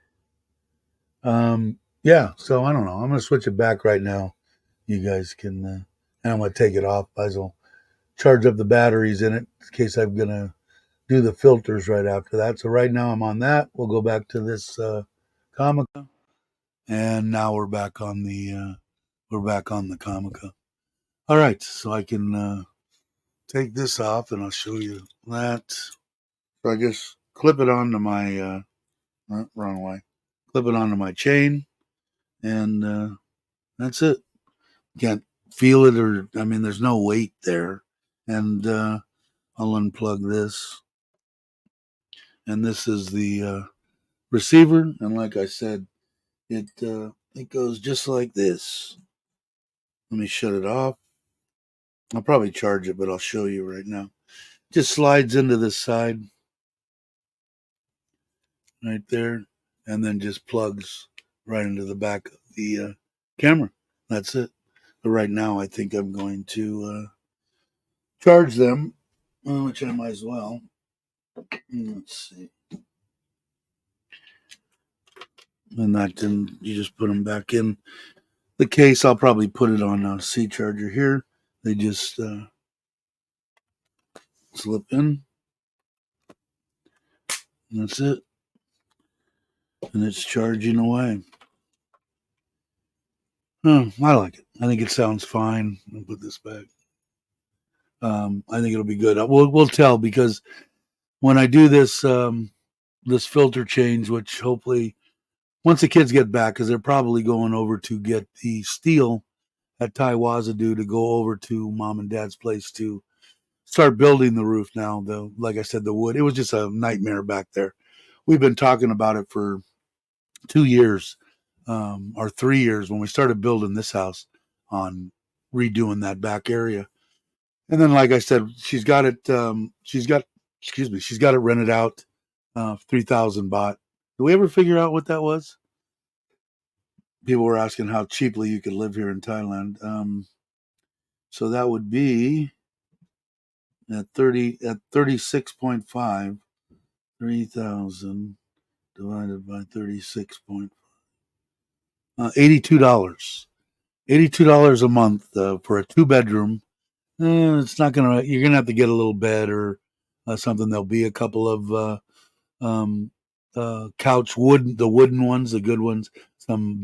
Yeah, so I don't know. I'm going to switch it back right now. You guys can, and I'm going to take it off. I will charge up the batteries in it in case I'm going to do the filters right after that. So right now I'm on that. We'll go back to this Comica, and now we're back on the Comica. All right, so I can take this off, and I'll show you that. So I just clip it onto my wrong way. Clip it onto my chain, and that's it. Can't feel it, or there's no weight there. And I'll unplug this, and this is the receiver. And like I said, it goes just like this. Let me shut it off. I'll probably charge it, but I'll show you right now. Just slides into this side right there, and then just plugs right into the back of the camera. That's it. But right now, I think I'm going to charge them, which I might as well. Let's see. And then you just put them back in the case. I'll probably put it on a C charger here. They just slip in. And that's it. And it's charging away. I like it. I think it sounds fine. I'll put this back. I think it'll be good. We'll tell, because when I do this this filter change, which hopefully once the kids get back, because they're probably going over to get the steel at Taiwazadu to go over to mom and dad's place to start building the roof now. Though, like I said, the wood, it was just a nightmare back there. we've been talking about it for 2 years or 3 years when we started building this house on redoing that back area. And then, like I said, she's got it. She's got it rented out. 3,000 baht. Did we ever figure out what that was? People were asking how cheaply you could live here in Thailand. So that would be at 36.5, 3,000 divided by 36.5, $82. $82 a month for a 2 bedroom. It's not gonna. You're gonna have to get a little bed or something. There'll be a couple of um, couch wood, the wooden ones, the good ones. Some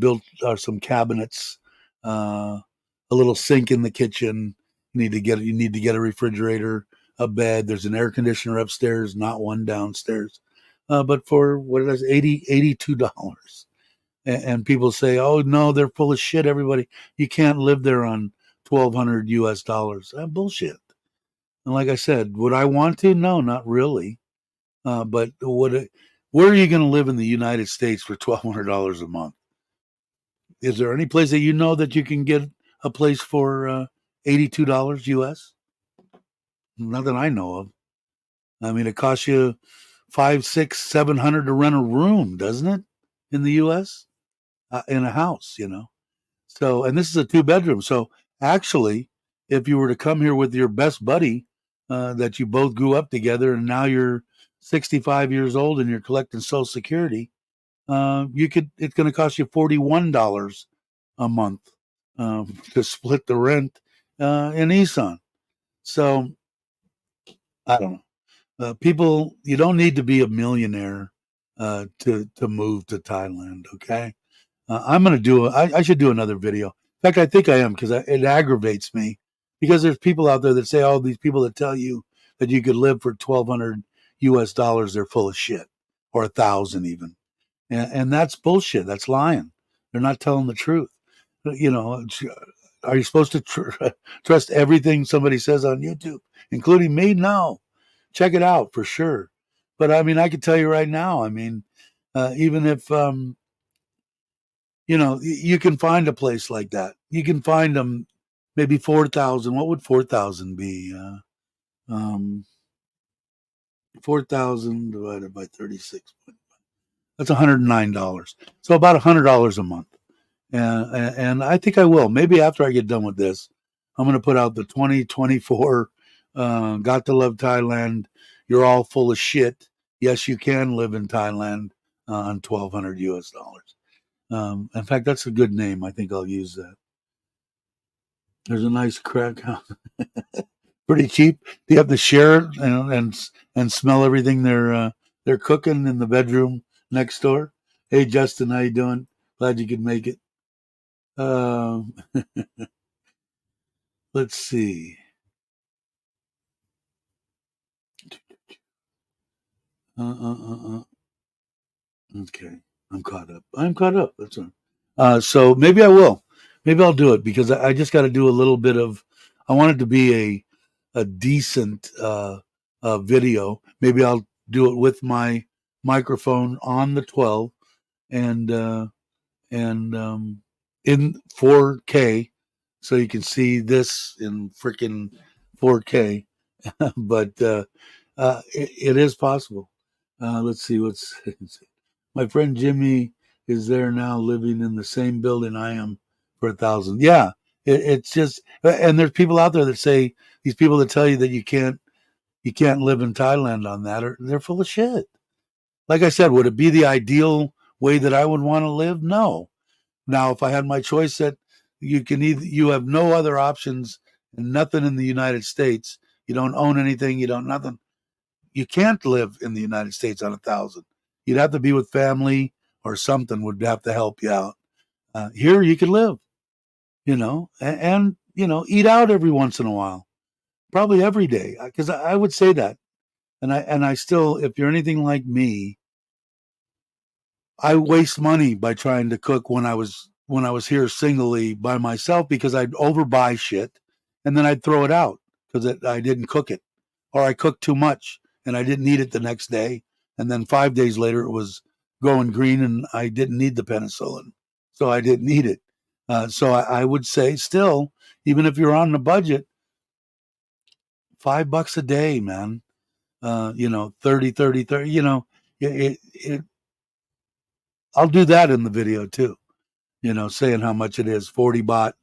cabinets, a little sink in the kitchen. You need to get a refrigerator, a bed. There's an air conditioner upstairs, not one downstairs. But for what it is, $82. And people say, "Oh no, they're full of shit." Everybody, you can't live there on 1,200 US dollars. Bullshit. And like I said, would I want to? No, not really. But where are you going to live in the United States for $1,200 a month? Is there any place that you know that you can get a place for $82 US? Not that I know of. I mean, it costs you 5, 6, 700 to rent a room, doesn't it? In the US, in a house, So, and this is a 2 bedroom. So, actually, if you were to come here with your best buddy that you both grew up together, and now you're 65 years old and you're collecting Social Security, it's going to cost you $41 a month to split the rent in Isan. So, I don't know. People, you don't need to be a millionaire to move to Thailand. Okay. I'm going to I should do another video. In fact, I think I am because it aggravates me because there's people out there that say, oh, these people that tell you that you could live for 1,200 US dollars, they're full of shit, or 1,000 even. And that's bullshit. That's lying. They're not telling the truth. Are you supposed to trust everything somebody says on YouTube, including me? No. Check it out for sure. But I mean, I can tell you right now, I mean, even if, you can find a place like that. You can find them maybe 4,000. What would 4,000 be? 4,000 divided by 36. That's $109. So about $100 a month. And I think I will. Maybe after I get done with this, I'm going to put out the 2024 Got to Love Thailand. You're all full of shit. Yes, you can live in Thailand on 1,200 US dollars. In fact, that's a good name. I think I'll use that. There's a nice crack house. Pretty cheap. Do you have to share it and smell everything they're cooking in the bedroom next door? Hey, Justin, how you doing? Glad you could make it. Let's see. Okay, I'm caught up. That's all. So maybe I will. Maybe I'll do it because I just got to do a little bit of. I want it to be a decent video. Maybe I'll do it with my microphone on the 12 and in 4K, so you can see this in freaking 4K. But it is possible. Let's see what's my friend Jimmy is there now, living in the same building I am for 1,000. Yeah, it's just, and there's people out there that say, these people that tell you that you can't live in Thailand on that, or they're full of shit. Like I said, would it be the ideal way that I would want to live? No. Now, if I had my choice that you have no other options and nothing in the United States, you don't own anything, you don't nothing. You can't live in the United States on 1,000. You'd have to be with family or something would have to help you out. Here you can live, and eat out every once in a while, probably every day, because I would say that. And I still, if you're anything like me, I waste money by trying to cook when I was here singly by myself because I'd overbuy shit and then I'd throw it out because I didn't cook it, or I cooked too much and I didn't eat it the next day, and then 5 days later it was going green, and I didn't need the penicillin, so I didn't need it. So I would say still, even if you're on the budget, $5 a day, man. 30, 30, 30. I'll do that in the video too. Saying how much it is. 40 baht,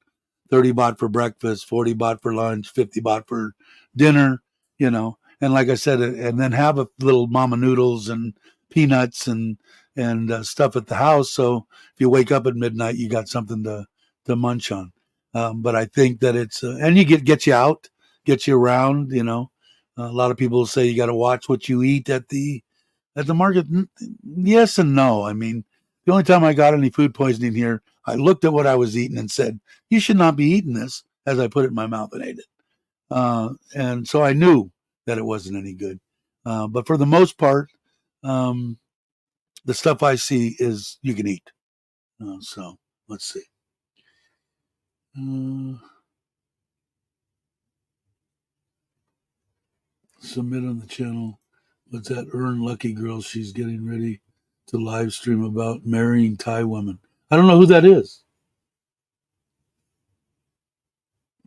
30 baht for breakfast, 40 baht for lunch, 50 baht for dinner, And like I said, and then have a little mama noodles and peanuts and stuff at the house. So if you wake up at midnight, you got something to munch on. But I think that it's, and you get you out, get you around, A lot of people say you got to watch what you eat at the market. Yes and no. I mean, the only time I got any food poisoning here, I looked at what I was eating and said, "You should not be eating this," as I put it in my mouth and ate it. And so I knew that it wasn't any good. But for the most part, the stuff I see is you can eat. So let's see. Submit on the channel. What's that? Earn Lucky Girl. She's getting ready to live stream about marrying Thai women. I don't know who that is.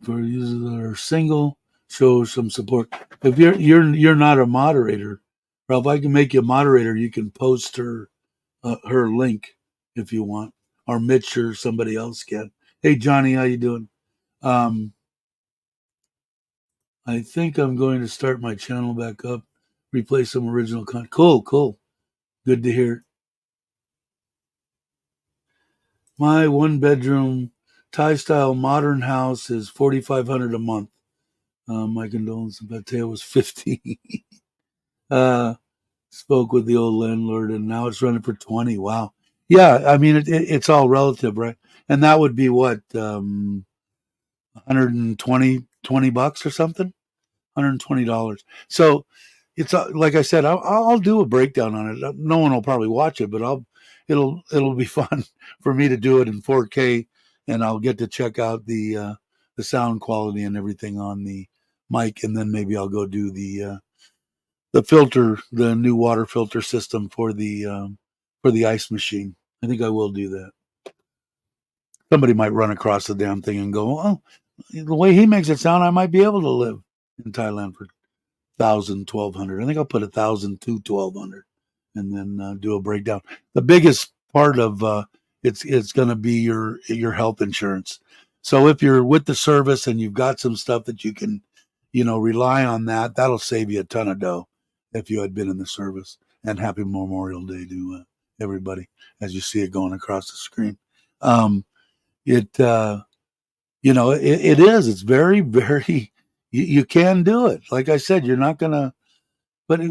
For users that are single, show some support. If you're not a moderator, or if I can make you a moderator, you can post her link if you want, or Mitch or somebody else can. Hey Johnny, how you doing? I think I'm going to start my channel back up, replay some original content. Cool. Good to hear. My 1-bedroom Thai style modern house is $4,500 a month. My condolences. Bateo was 50. Spoke with the old landlord, and now it's running for 20. Wow. Yeah, I mean it's all relative, right? And that would be what, 120 bucks or something, $120. So it's like I said, I'll do a breakdown on it. No one will probably watch it, but it'll be fun for me to do it in 4K, and I'll get to check out the sound quality and everything on the mic, and then maybe I'll go do the filter, the new water filter system for the ice machine. I think I will do that. Somebody might run across the damn thing and go, "Oh, the way he makes it sound, I might be able to live in Thailand for 1,000, 1,200. I think I'll put 1,000 to 1,200, and then do a breakdown. The biggest part of it's going to be your health insurance. So if you're with the service and you've got some stuff that you can, rely on, that'll save you a ton of dough if you had been in the service. And happy Memorial Day to everybody as you see it going across the screen. It it is. It's very, very. You can do it. Like I said, you're not gonna. But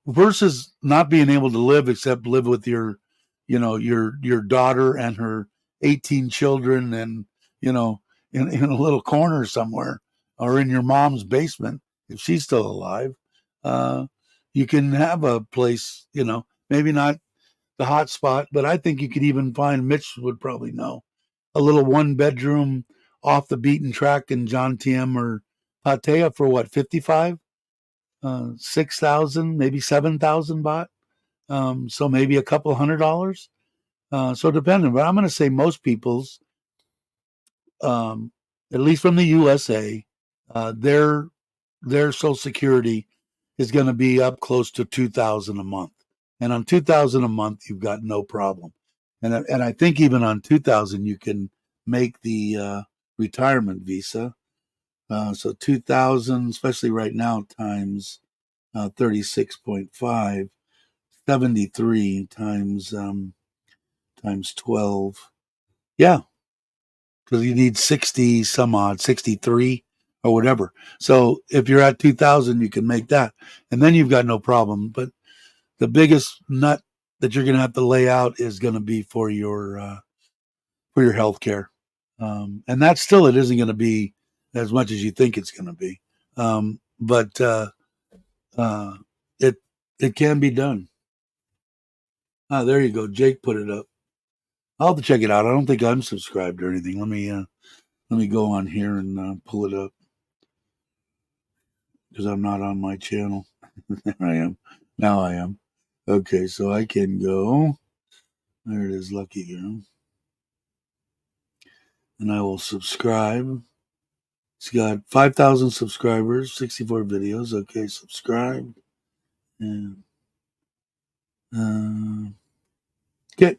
versus not being able to live except live with your daughter and her 18 children, and in a little corner somewhere, or in your mom's basement if she's still alive. Uh, you can have a place. Maybe not the hot spot, but I think you could even find. Mitch would probably know a little 1-bedroom off the beaten track in John Tiem or Pattaya for what, 55, 6,000, maybe 7,000 baht. So maybe a couple $100. So depending, but I'm going to say most people's, at least from the USA, their Social Security is going to be up close to 2,000 a month, and on 2,000 a month, you've got no problem. And I think even on 2,000, you can make the retirement visa. So 2,000, especially right now, times 36.5, 73 times 12. Yeah, because you need 60 some odd, 63 or whatever. So if you're at 2,000, you can make that, and then you've got no problem. But the biggest nut that you're going to have to lay out is going to be for your health care. And that still, it isn't going to be as much as you think it's going to be. But it can be done. There you go. Jake put it up. I'll have to check it out. I don't think I'm subscribed or anything. Let me go on here and pull it up, because I'm not on my channel. There I am. Now I am. Okay, so I can go. There it is, Lucky Girl. And I will subscribe. It's got 5,000 subscribers, 64 videos. Okay, subscribe. And okay,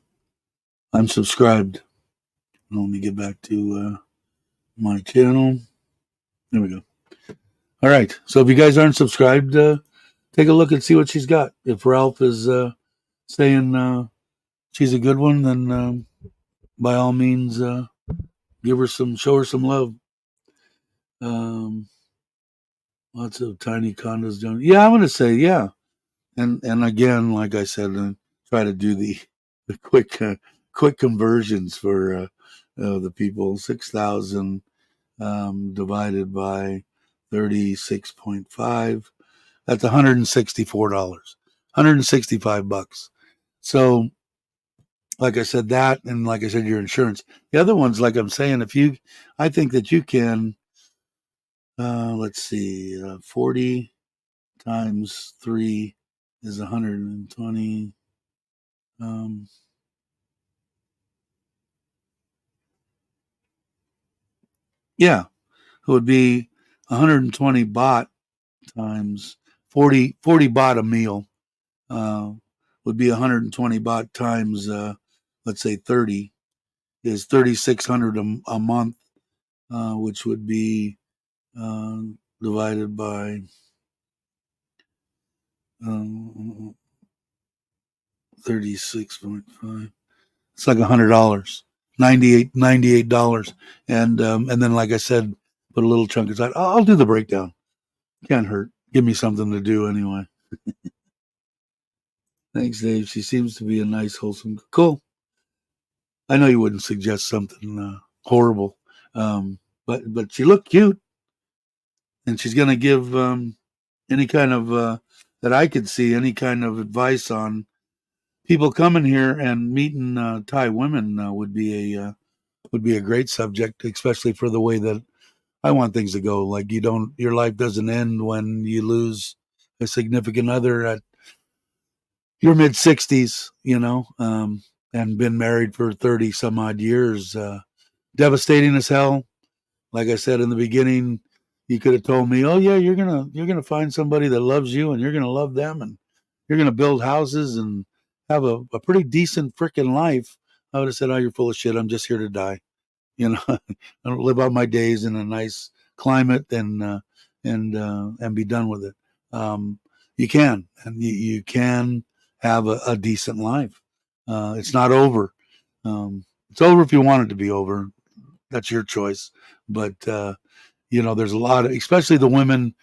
I'm subscribed. Let me get back to my channel. There we go. All right. So if you guys aren't subscribed, take a look and see what she's got. If Ralph is saying she's a good one, then by all means, show her some love. Um, Lots of tiny condos down. Yeah, I'm gonna say yeah. And again, like I said, try to do the quick conversions for the people. 6,000 divided by 36.5. That's $164. $165. So, like I said, that, and like I said, your insurance. The other ones, like I'm saying, I think that you can. Let's see, 40 times 3 is 120. Um, yeah, it would be 120 baht times 40 baht a meal. Uh, would be 120 baht times, let's say 30 is 3,600 a month, which would be uh, divided by 36.5. It's like $100, $98, and then like I said, put a little chunk aside. I'll do the breakdown. Can't hurt. Give me something to do anyway. Thanks, Dave. She seems to be a nice, wholesome. Cool. I know you wouldn't suggest something horrible, but she looked cute, and she's going to give any kind of that I could see any kind of advice on people coming here and meeting Thai women would be a great subject, especially for the way that I want things to go. Like your life doesn't end when you lose a significant other at your mid 60s, and been married for 30 some odd years. Devastating as hell. Like I said in the beginning, you could have told me, "Oh yeah, you're gonna find somebody that loves you, and you're gonna love them, and you're gonna build houses and have a pretty decent freaking life." I would have said, "Oh, you're full of shit. I'm just here to die." You know, I don't live out my days in a nice climate and be done with it. You can, and you can have a decent life. It's not over. It's over if you want it to be over. That's your choice. But there's a lot of, especially the women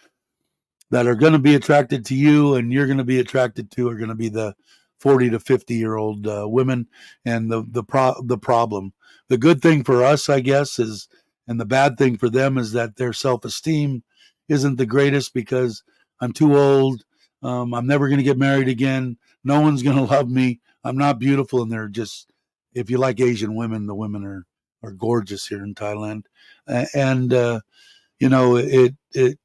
that are going to be attracted to you and you're going to be attracted to are going to be the 40 to 50-year-old women. And the problem, the good thing for us, I guess, is, and the bad thing for them is that their self-esteem isn't the greatest because I'm too old. I'm never going to get married again. No one's going to love me. I'm not beautiful. And they're just, if you like Asian women, the women are gorgeous here in Thailand. And it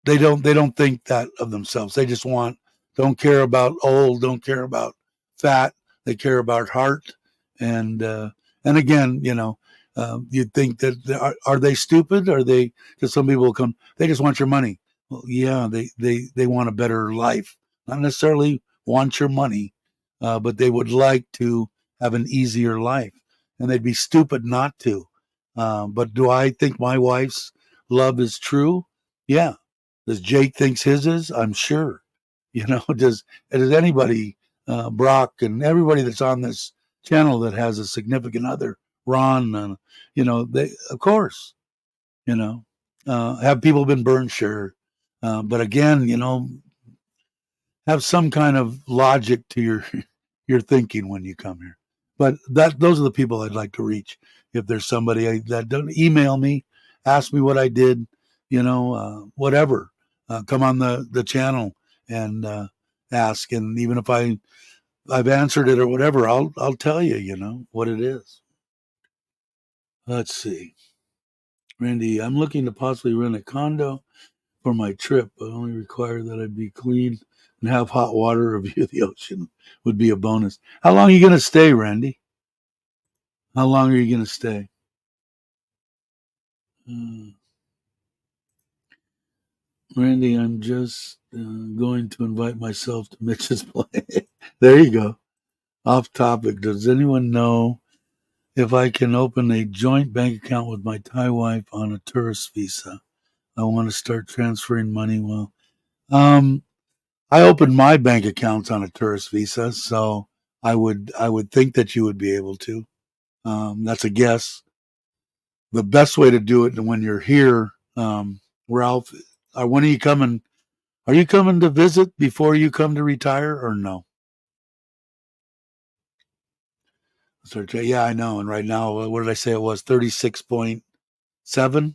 they don't think that of themselves. They just don't care about old, don't care about fat. They care about heart. And again, you'd think that are they stupid? Are they? Because some people will come. They just want your money. Well, yeah, they want a better life. Not necessarily want your money, but they would like to have an easier life, and they'd be stupid not to. But do I think my wife's love is true? Yeah. Does Jake thinks his is? I'm sure. Does anybody, Brock and everybody that's on this channel that has a significant other, Ron, they, of course, have people been burned? Sure. But again, have some kind of logic to your your thinking when you come here. But those are the people I'd like to reach. If there's somebody that don't email me, ask me what I did, whatever, come on the channel and ask. And even if I've answered it or whatever, I'll tell you, what it is. Let's see, Randy. I'm looking to possibly rent a condo for my trip. I only require that I be clean and have hot water or view the ocean would be a bonus. How long are you going to stay, Randy? How long are you going to stay? Uh, Randy, I'm just going to invite myself to Mitch's play. There you go. Off topic. Does anyone know if I can open a joint bank account with my Thai wife on a tourist visa? I want to start transferring money. Well, um, I opened my bank accounts on a tourist visa, so I would think that you would be able to. That's a guess. The best way to do it when you're here, Ralph. When are you coming? Are you coming to visit before you come to retire, or no? Yeah, I know. And right now, what did I say? It was 36.7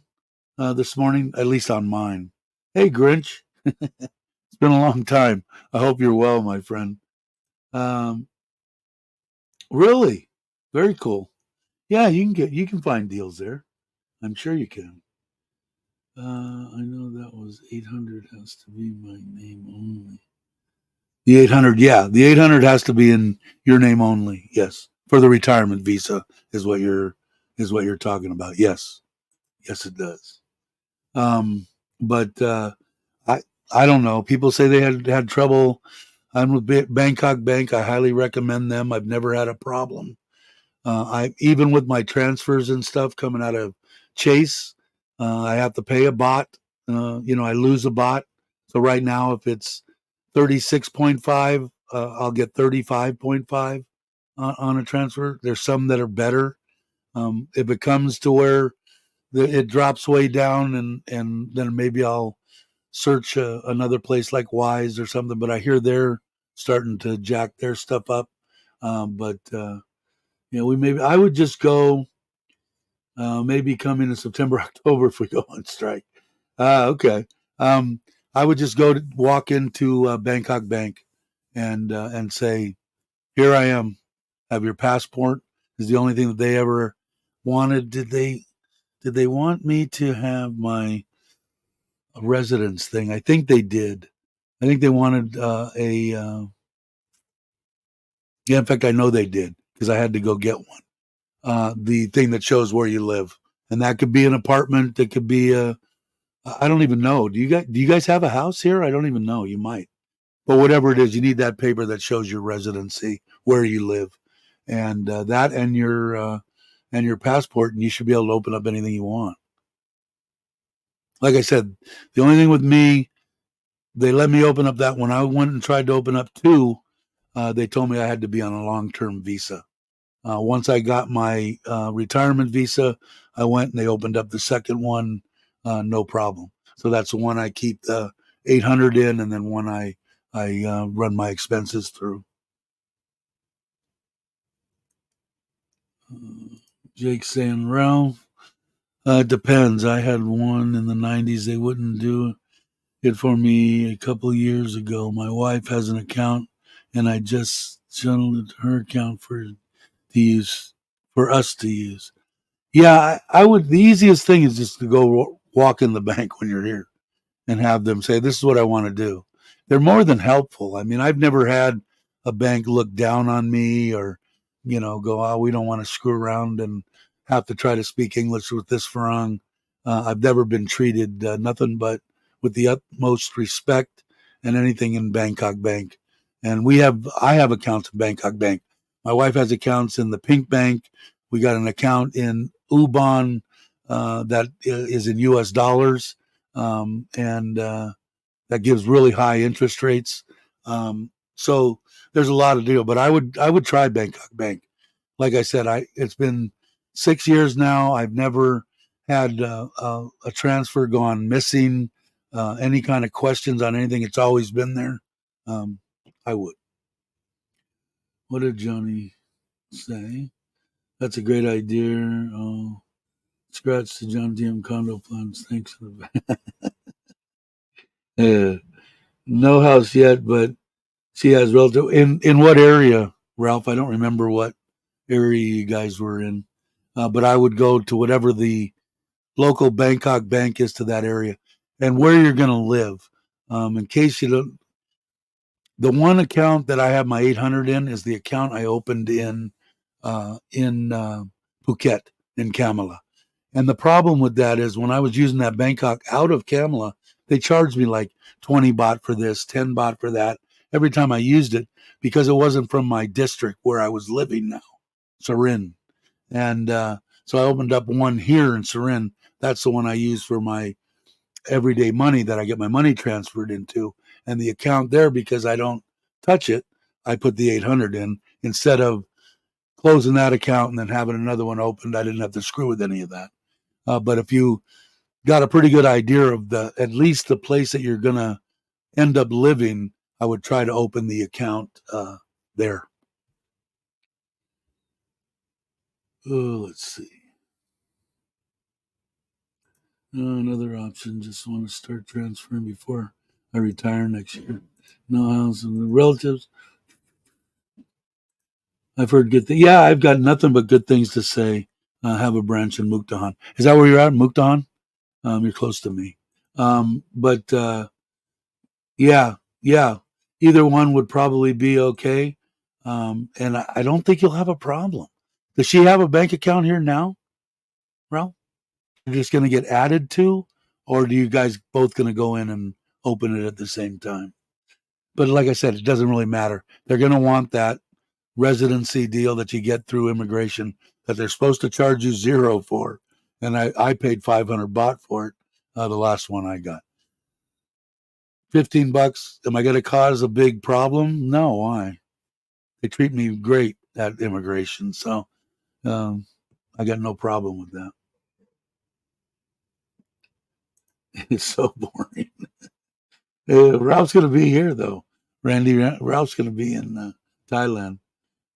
this morning, at least on mine. Hey, Grinch. It's been a long time. I hope you're well, my friend. Um, really, very cool. Yeah, you can find deals there. I'm sure you can. I know that was 800 has to be my name only. The 800, yeah, the 800 has to be in your name only. Yes, for the retirement visa is what you're talking about. Yes, yes, it does. Um, but I I don't know. People say they had trouble. I'm with Bangkok Bank. I highly recommend them. I've never had a problem. I even with my transfers and stuff coming out of Chase, I have to pay a bot. I lose a bot. So right now, if it's 36.5, I'll get 35.5 on a transfer. There's some that are better. If it comes to where it drops way down, and then maybe I'll search another place like Wise or something. But I hear they're starting to jack their stuff up. But we maybe I would just go. Maybe come in September, October if we go on strike. Okay. Um, I would just walk into Bangkok Bank and say, "Here I am. Have your passport." Is the only thing that they ever wanted. Did they want me to have my residence thing? I think they did. I think they wanted a. Yeah, in fact, I know they did because I had to go get one. The thing that shows where you live, and that could be an apartment. That could be a. I don't even know. Do you guys have a house here? I don't even know. You might, but whatever it is, you need that paper that shows your residency, where you live, and that and your passport, and you should be able to open up anything you want. Like I said, the only thing with me, they let me open up that when I went and tried to open up two. They told me I had to be on a long-term visa. Once I got my retirement visa, I went and they opened up the second one, no problem. So that's the one I keep the 800 in, and then one I run my expenses through. Jake saying, Ralph, it depends. I had one in the 90s. They wouldn't do it for me a couple years ago. My wife has an account, and I just channeled it to her account for us to use. Yeah, I would. The easiest thing is just to go walk in the bank when you're here and have them say, "This is what I want to do." They're more than helpful. I mean, I've never had a bank look down on me or, go, "Oh, we don't want to screw around and have to try to speak English with this Farang." I've never been treated nothing but with the utmost respect and anything in Bangkok Bank. And I have accounts in Bangkok Bank. My wife has accounts in the Pink Bank. We got an account in Ubon that is in U.S. dollars, and that gives really high interest rates. So there's a lot of deal, but I would try Bangkok Bank. Like I said, it's been 6 years now. I've never had a transfer gone missing. Any kind of questions on anything, it's always been there. Um, I would. What did Johnny say? That's a great idea. Oh, scratch the John DM condo plans. Thanks. uh, no house yet, but she has relative in what area, Ralph? I don't remember what area you guys were in, but I would go to whatever the local Bangkok bank is to that area. and where you're going to live. In case you don't, the one account that I have my 800 in is the account I opened in Phuket in Kamala. And the problem with that is when I was using that Bangkok out of Kamala, they charged me like 20 baht for this, 10 baht for that every time I used it because it wasn't from my district where I was living now, Surin. And so I opened up one here in Surin. That's the one I use for my everyday money that I get my money transferred into. And the account there, because I don't touch it, I put the 800 in instead of closing that account and then having another one opened. I didn't have to screw with any of that. But if you got a pretty good idea of at least the place that you're going to end up living, I would try to open the account there. Let's see. Another option. Just want to start transferring before I retire next year. No house and relatives. I've heard good things. Yeah, I've got nothing but good things to say. Have a branch in Mukdahan. Is that where you're at, Mukdahan? You're close to me. But yeah, yeah. Either one would probably be okay. And I don't think you'll have a problem. Does she have a bank account here now, Ralph? You're just going to get added to, or do you guys both going to go in and open it at the same time? But like I said, it doesn't really matter. They're going to want that residency deal that you get through immigration that they're supposed to charge you zero for. And I paid 500 baht for it, the last one I got. 15 bucks. Am I going to cause a big problem? No, why? They treat me great at immigration. So I got no problem with that. It's so boring. Ralph's going to be here, though. Ralph's going to be in Thailand.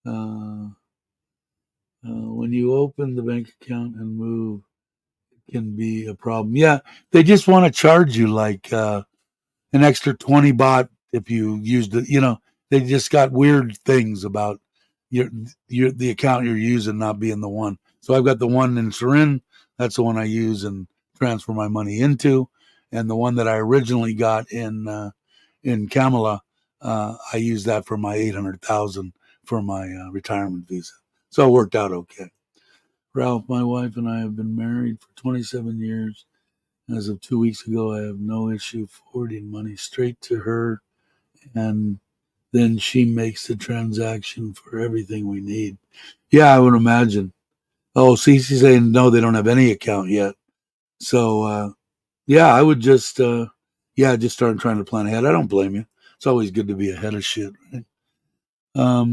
When you open the bank account and move, it can be a problem. Yeah, they just want to charge you like an extra 20 baht if you used it. They just got weird things about your the account you're using not being the one. So I've got the one in Surin. That's the one I use and transfer my money into, and the one that I originally got in Kamala, I used that for my 800,000 for my retirement visa. So it worked out okay. Ralph, my wife and I have been married for 27 years. As of 2 weeks ago, I have no issue forwarding money straight to her, and then she makes the transaction for everything we need. Yeah, I would imagine. Oh, Cece's saying no, they don't have any account yet. So, yeah, I would just start trying to plan ahead. I don't blame you. It's always good to be ahead of shit, right?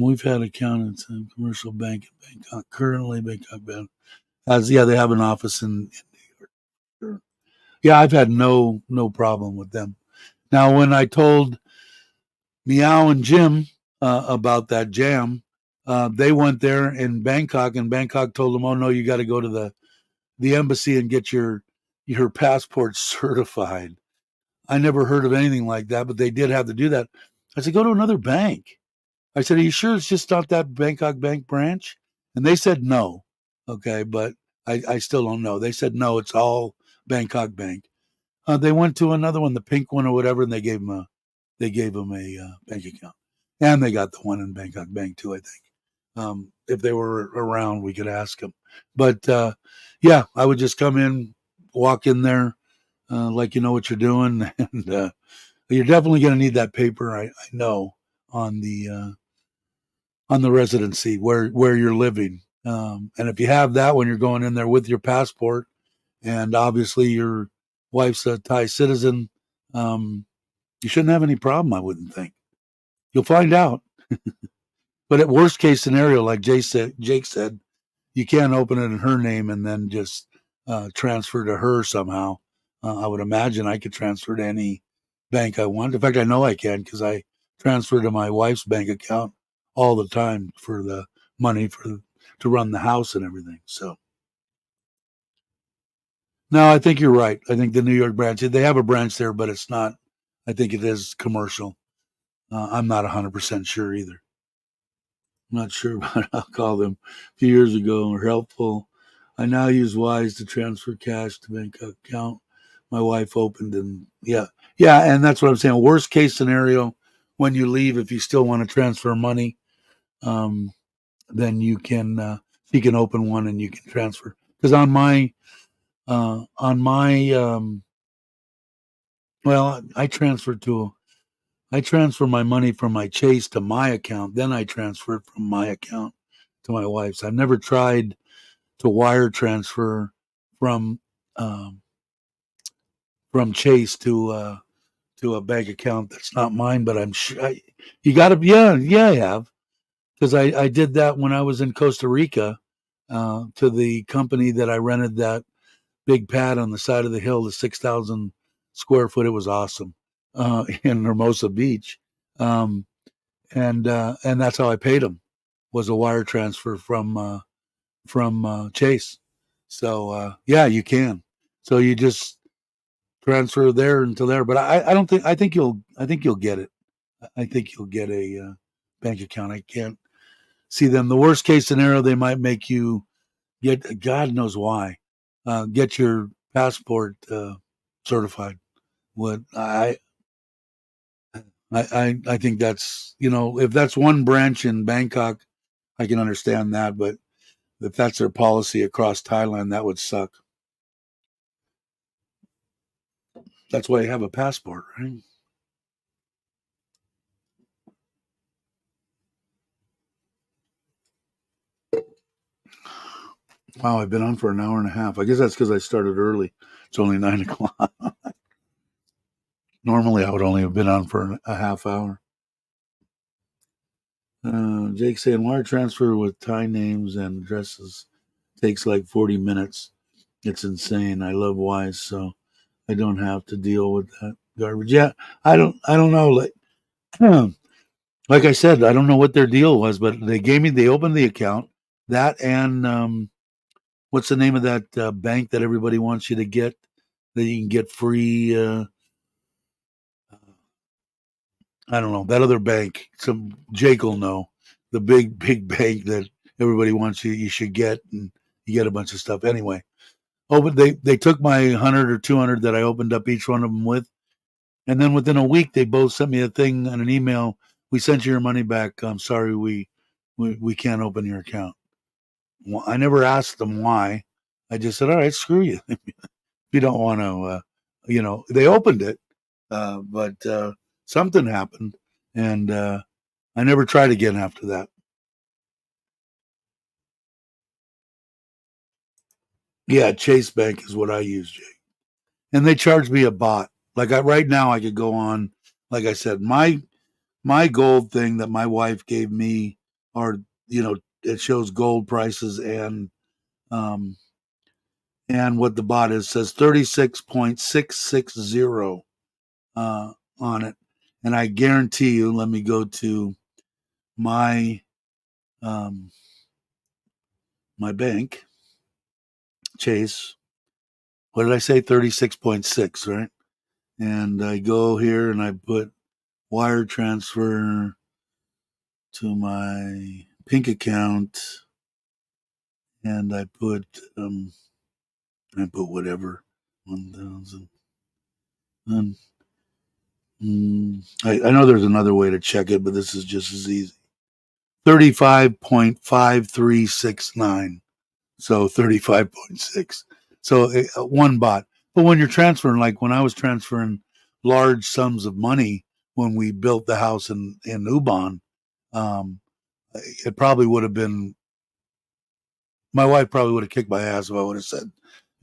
We've had accountants in commercial bank in Bangkok. Currently, Bangkok Bank they have an office in New York. Yeah, I've had no problem with them. Now, when I told Meow and Jim about that jam, they went there in Bangkok, and Bangkok told them, "Oh no, you got to go to the embassy and get your passport certified." I never heard of anything like that, but they did have to do that. I said, "Go to another bank." I said, "Are you sure it's just not that Bangkok Bank branch?" And they said no. Okay, but I still don't know. They said no, it's all Bangkok Bank. They went to another one, the pink one or whatever, and they gave them a bank account, and they got the one in Bangkok Bank too. I think if they were around, we could ask them. But yeah, I would just come in, walk in there, like you know what you're doing, and you're definitely going to need that paper. I know on the residency where you're living, and if you have that when you're going in there with your passport, and obviously your wife's a Thai citizen, you shouldn't have any problem. I wouldn't think. You'll find out. But at worst case scenario, like Jake said, you can't open it in her name and then just transfer to her somehow. I would imagine I could transfer to any bank I want. In fact, I know I can because I transfer to my wife's bank account all the time for the money to run the house and everything. So no, I think you're right. I think the New York branch, they have a branch there, but it's not. I think it is commercial. I'm not 100% sure either. I'm not sure, but I'll call them a few years ago were helpful. I now use Wise to transfer cash to bank account. my wife opened, and yeah, and that's what I'm saying. Worst case scenario, when you leave, if you still want to transfer money, um, then you can open one and you can transfer. Because on my well, I transfer my money from my Chase to my account, then I transfer it from my account to my wife's. I've never tried to wire transfer from um, from Chase to a bank account that's not mine, but I'm sure you got to. Yeah, I have, because I did that when I was in Costa Rica to the company that I rented that big pad on the side of the hill, the 6,000 square foot. It was awesome in Hermosa Beach, um, and that's how I paid them, was a wire transfer from Chase. So yeah, you can. So you just transfer there until there. But I don't think I think you'll get it. I think you'll get a bank account. I can't see them. The worst case scenario, they might make you get, God knows why, get your passport certified. What I think that's, if that's one branch in Bangkok, I can understand that. But if that's their policy across Thailand, that would suck. That's why you have a passport, right? Wow, I've been on for an hour and a half. I guess that's because I started early. It's only 9 o'clock. Normally, I would only have been on for a half hour. Jake saying wire transfer with Thai names and addresses takes like 40 minutes. It's insane. I love Wise, so I don't have to deal with that garbage. Yeah, I don't know. Like I said, I don't know what their deal was, but they opened the account. That and what's the name of that bank that everybody wants you to get, that you can get free? I don't know, that other bank. Some Jake will know, the big bank that everybody wants you should get, and you get a bunch of stuff anyway. Oh, but they took my 100 or 200 that I opened up each one of them with, and then within a week they both sent me a thing and an email. We sent you your money back. I'm sorry, we can't open your account. Well, I never asked them why. I just said, all right, screw you. If you don't want to, they opened it, but something happened, and I never tried again after that. Yeah, Chase Bank is what I use, Jake, and they charge me a bot. Right now, I could go on. Like I said, my gold thing that my wife gave me are, it shows gold prices um and what the bot is, says 36.660 on it, and I guarantee you. Let me go to my um my bank, Chase. What did I say? 36.6, right? And I go here and I put wire transfer to my pink account, and I put whatever 1,000. And, I know there's another way to check it, but this is just as easy. 35.5369. So 35.6. So one bot. But when you're transferring, like when I was transferring large sums of money when we built the house in Ubon, um, it probably would have been, my wife probably would have kicked my ass if I would have said,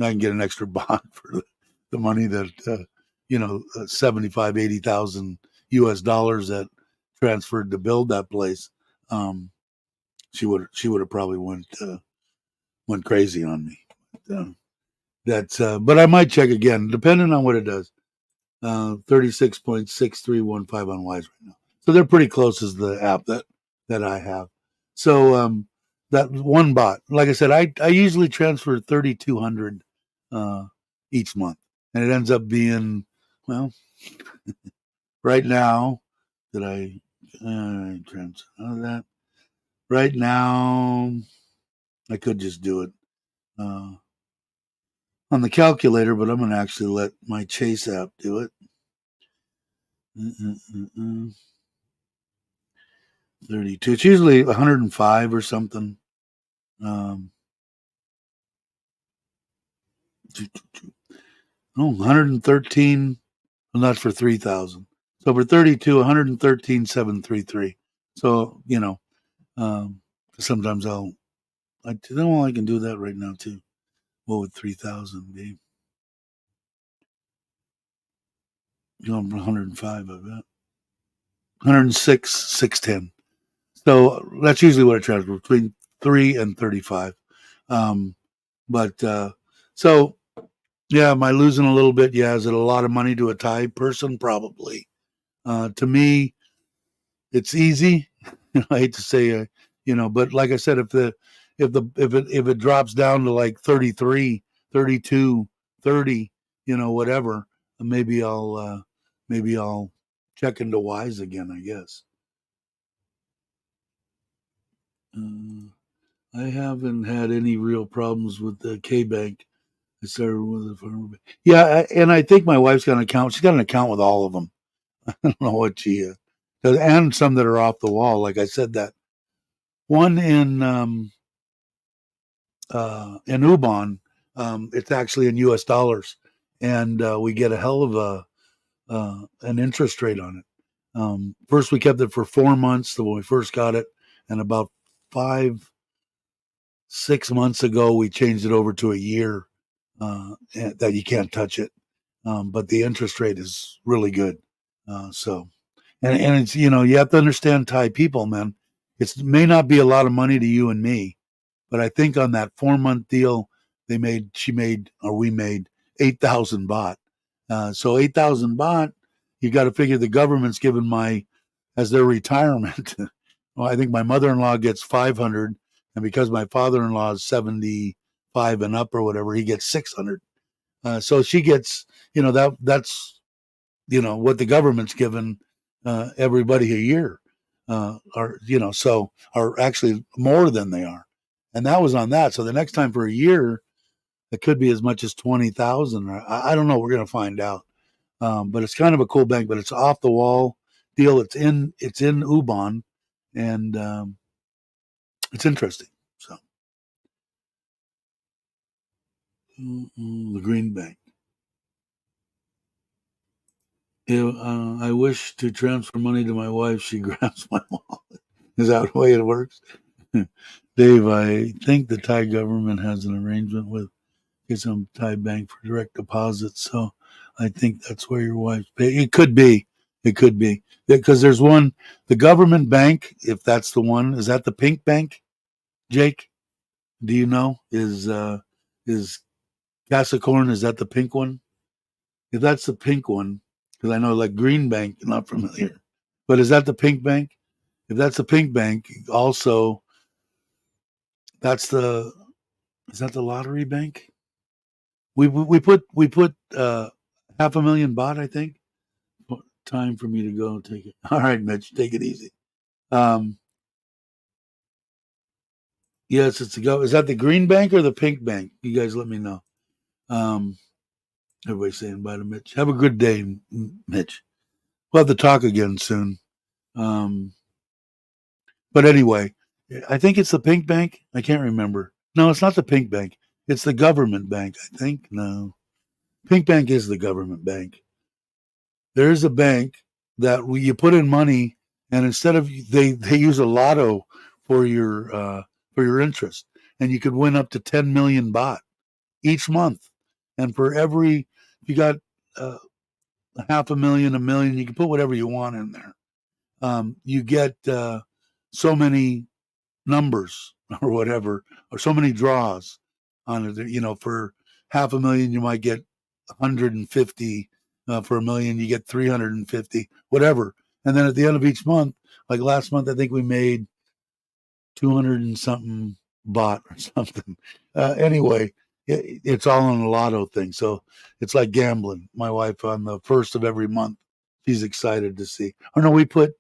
I can get an extra bond for the money that, 75, 80,000 US dollars that transferred to build that place. Um, she would have probably went crazy on me. Uh, but I might check again, depending on what it does. 36.6315 on Wise right now. So they're pretty close as the app that I have. So that one bot, like I said, I usually transfer 3,200 uh, each month, and it ends up being, well, right now that I transfer that right now, I could just do it. Uh, on the calculator, but I'm going to actually let my Chase app do it. 32. It's usually 105 or something. Oh, 113. Well, that's for 3,000. So for 32, 113,733. So, sometimes I know I can do that right now too. What would 3,000 be? 105, I bet. 106, 610. So that's usually what it transfers between 3 and 35. But so yeah, am I losing a little bit? Yeah. Is it a lot of money to a Thai person? Probably. To me, it's easy. I hate to say, but like I said, if it drops down to like 33, 32, 30, whatever, maybe I'll check into Wise again, I guess. I haven't had any real problems with the K Bank. I started with it. Yeah, and I think my wife's got an account. She's got an account with all of them. I don't know what she does, and some that are off the wall. Like I said, that one in Ubon, it's actually in U.S. dollars, and we get a hell of an interest rate on it. First, we kept it for 4 months when we first got it, and about 6 months ago, we changed it over to a year that you can't touch it. But the interest rate is really good. And it's you have to understand Thai people, man. It may not be a lot of money to you and me, but I think on that 4 month deal, we made 8,000 baht. So 8,000 baht, you got to figure the government's given as their retirement. Well, I think my mother-in-law gets 500, and because my father-in-law is 75 and up or whatever, he gets 600. So she gets, that's what the government's given everybody a year, or actually more than they are, and that was on that. So the next time for a year, it could be as much as 20,000. I don't know. We're going to find out. But it's kind of a cool bank, but it's off the wall deal. It's in Ubon, and it's interesting. So the Green Bank. I wish to transfer money to my wife. She grabs my wallet. Is that the way it works? Dave, I think the Thai government has an arrangement with some Thai bank for direct deposits. So I think that's where your wife's pay. It could be. It could be. Because there's one, the government bank, if that's the one, is that the pink bank, Jake? Do you know? Is Casacorn, is that the pink one? If that's the pink one, because I know like Green Bank, not familiar. But is that the pink bank? If that's the pink bank, also that's the is that the lottery bank? We put 500,000 baht, I think. Time for me to go take it. All right, Mitch, take it easy. Um, yes, it's the go. Is that the green bank or the pink bank? You guys let me know. Um, everybody's saying bye to Mitch. Have a good day, Mitch. We'll have to talk again soon. Um, but anyway, I think it's the pink bank. I can't remember. No, it's not the pink bank. It's the government bank, I think. No, pink bank is the government bank. There's a bank that you put in money, and instead of they use a lotto for your interest, and you could win up to 10 million baht each month. And for every if you got uh, 500,000, a million, you can put whatever you want in there. You get so many numbers or whatever, or so many draws on it. For 500,000, you might get 150. For a million, you get 350, whatever. And then at the end of each month, like last month, I think we made 200 and something baht or something. Anyway, it's all on a lotto thing. So it's like gambling. My wife, on the first of every month, she's excited to see. Oh no, we put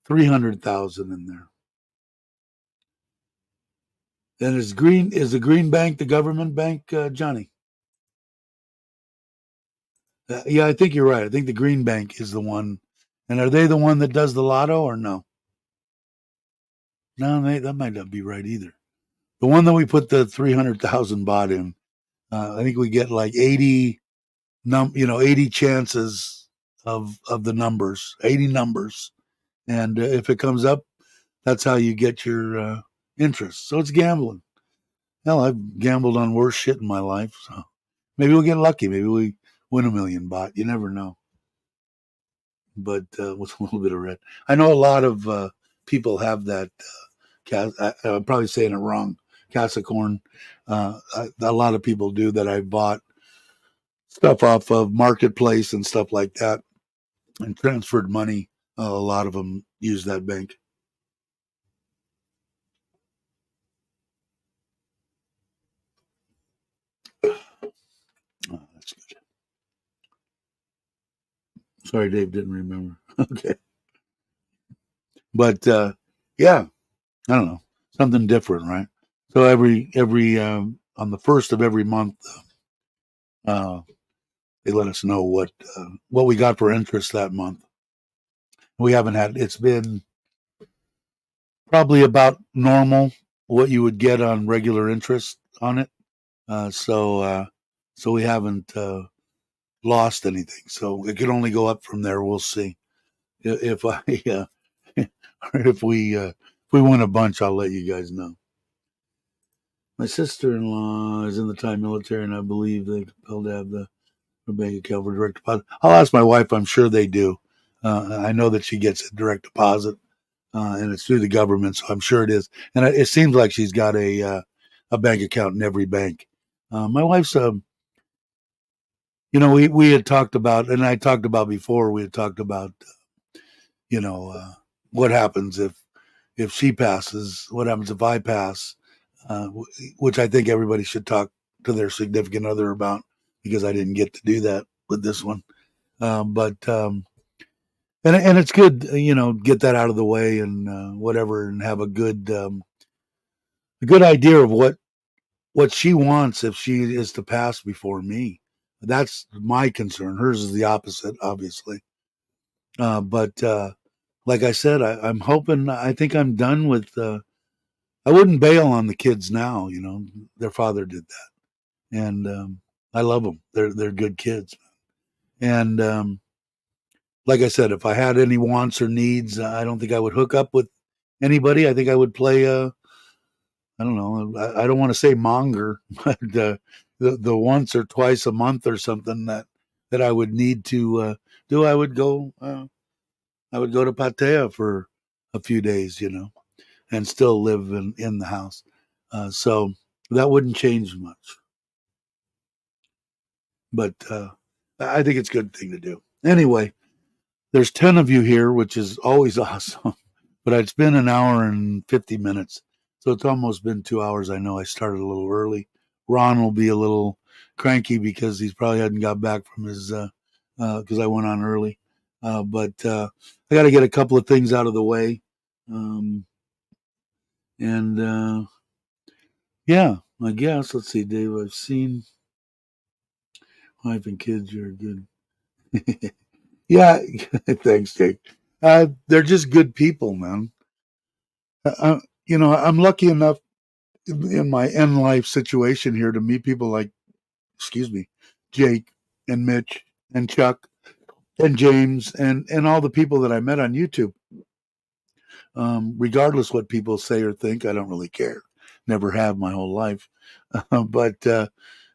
300,000 in there. And is the Green Bank the government bank, Johnny? Yeah, I think you're right. I think the Green Bank is the one. And are they the one that does the lotto or no? No, that might not be right either. The one that we put the 300,000 baht in, I think we get like 80 chances of the numbers, 80 numbers. And if it comes up, that's how you get your interest. So it's gambling. Hell, I've gambled on worse shit in my life. So maybe we'll get lucky. Maybe we win a million baht. You never know. But with a little bit of red, I know a lot of people have that. I'm probably saying it wrong. Casacorn. A lot of people do that. I bought stuff off of Marketplace and stuff like that, and transferred money. A lot of them use that bank. Oh, that's good. Sorry, Dave didn't remember. Okay, but yeah, I don't know, something different, right? So every on the first of every month, uh, they let us know what we got for interest that month. We haven't had. It's been probably about normal what you would get on regular interest on it. Uh, so uh, so we haven't lost anything. So it could only go up from there. We'll see. If I if we win a bunch, I'll let you guys know. My sister-in-law is in the Thai military, and I believe they're compelled to have the bank account for direct deposit. I'll ask my wife. I'm sure they do. I know that she gets a direct deposit, and it's through the government, so I'm sure it is. And it seems like she's got a bank account in every bank. My wife's we had talked about, and I talked about before. We had talked about you know what happens if she passes. What happens if I pass? Uh, which I think everybody should talk to their significant other about because I didn't get to do that with this one. But and it's good, get that out of the way and whatever, and have a good idea of what she wants if she is to pass before me. That's my concern. Hers is the opposite, obviously. But like I said, I'm hoping. I think I'm done with. I wouldn't bail on the kids now. Their father did that, and I love them. They're good kids, and like I said, if I had any wants or needs, I don't think I would hook up with anybody. I think I would play. I don't know. I don't want to say monger, but the once or twice a month or something that I would need to do. I would go. I would go to Pattaya for a few days, and still live in the house. So that wouldn't change much. But I think it's a good thing to do. Anyway, there's 10 of you here, which is always awesome. But it's been an hour and 50 minutes. So it's almost been 2 hours. I know I started a little early. Ron will be a little cranky because he's probably hadn't got back from his, because I went on early. But I got to get a couple of things out of the way. Um, and yeah, I guess. Let's see, Dave. I've seen wife and kids. You're good. Yeah, thanks, Jake. They're just good people, man. I'm lucky enough in my end life situation here to meet people like, excuse me, Jake and Mitch and Chuck and James and all the people that I met on YouTube. Regardless what people say or think, I don't really care. Never have my whole life, but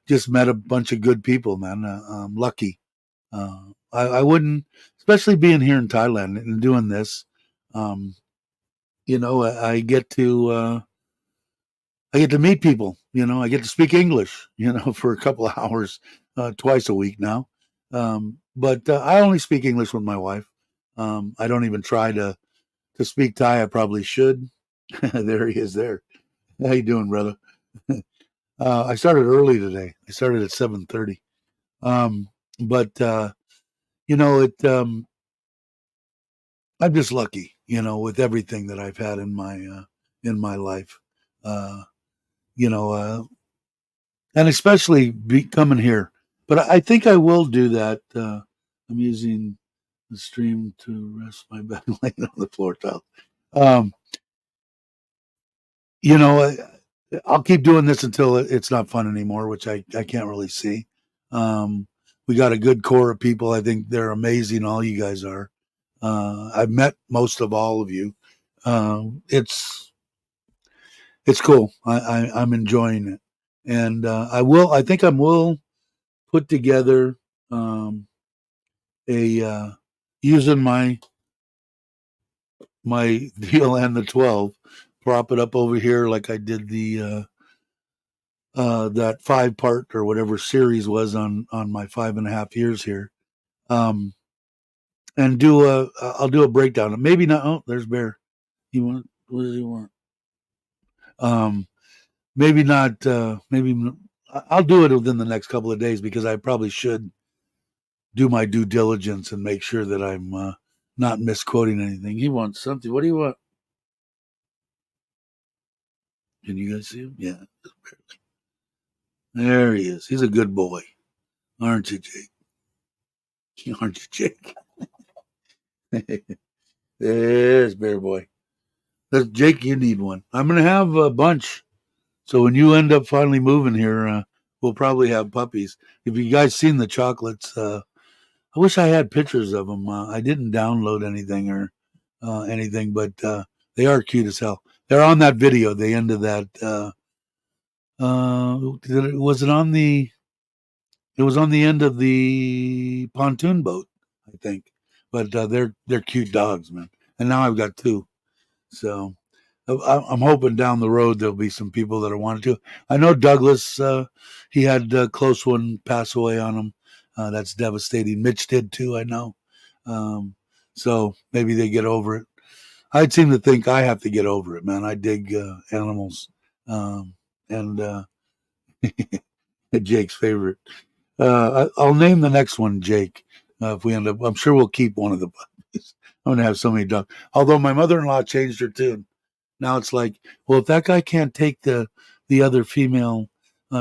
just met a bunch of good people, man. I'm lucky. I wouldn't, especially being here in Thailand and doing this. Um, I get to meet people. I get to speak English. For a couple of hours, twice a week now. But I only speak English with my wife. I don't even try to speak Thai. I probably should. There he is. There. How you doing, brother? I started early today. I started at 7:30. But it. I'm just lucky, with everything that I've had in my life. Uh, you know, uh, and especially coming here. But I think I will do that. I'm using the stream to rest my back laying on the floor tile. Um, you know, I'll keep doing this until it's not fun anymore, which I can't really see. We got a good core of people. I think they're amazing. All you guys are. I've met most of all of you. It's cool. I'm enjoying it, and I will. I think I will put together a using my DLN the 12, prop it up over here like I did the that 5-part or whatever series was on my 5.5 years here. Um, and do a I'll do a breakdown. Maybe not. Oh, there's Bear. You want what does he want? Um, maybe not. Maybe I'll do it within the next couple of days because I probably should do my due diligence and make sure that I'm not misquoting anything. He wants something. What do you want? Can you guys see him? Yeah, there he is. He's a good boy, aren't you, Jake? Aren't you, Jake? There's Bear Boy. That's Jake. You need one. I'm gonna have a bunch. So when you end up finally moving here, we'll probably have puppies. If you guys seen the chocolates, I wish I had pictures of them. I didn't download anything or anything, but they are cute as hell. They're on that video. The end of that. Was it on the? It was on the end of the pontoon boat, I think. But they're cute dogs, man. And now I've got two. So I'm hoping down the road there'll be some people that are wanting to. I know Douglas. He had a close one pass away on him. That's devastating. Mitch did too. I know. Um, so maybe they get over it. I'd seem to think I have to get over it, man. I dig animals, and Jake's favorite. I'll name the next one Jake. If we end up, I'm sure we'll keep one of the puppies. I'm gonna have so many dogs. Although my mother-in-law changed her tune. Now it's like, well, if that guy can't take the other female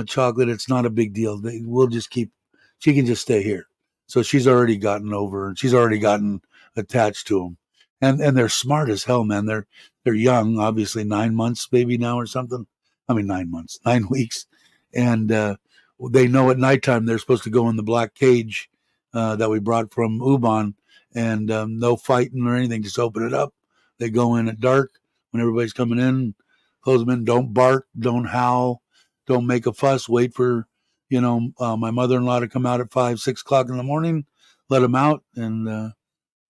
chocolate, it's not a big deal. We'll just keep. She can just stay here. So she's already gotten over, and she's already gotten attached to them, and they're smart as hell, man. They're young, obviously 9 months, maybe now or something. I mean 9 months, 9 weeks, and they know at nighttime they're supposed to go in the black cage that we brought from Ubon, and no fighting or anything. Just open it up. They go in at dark when everybody's coming in. Close them in. Don't bark. Don't howl. Don't make a fuss. Wait for my mother-in-law to come out at 5, 6 o'clock in the morning. Let them out, and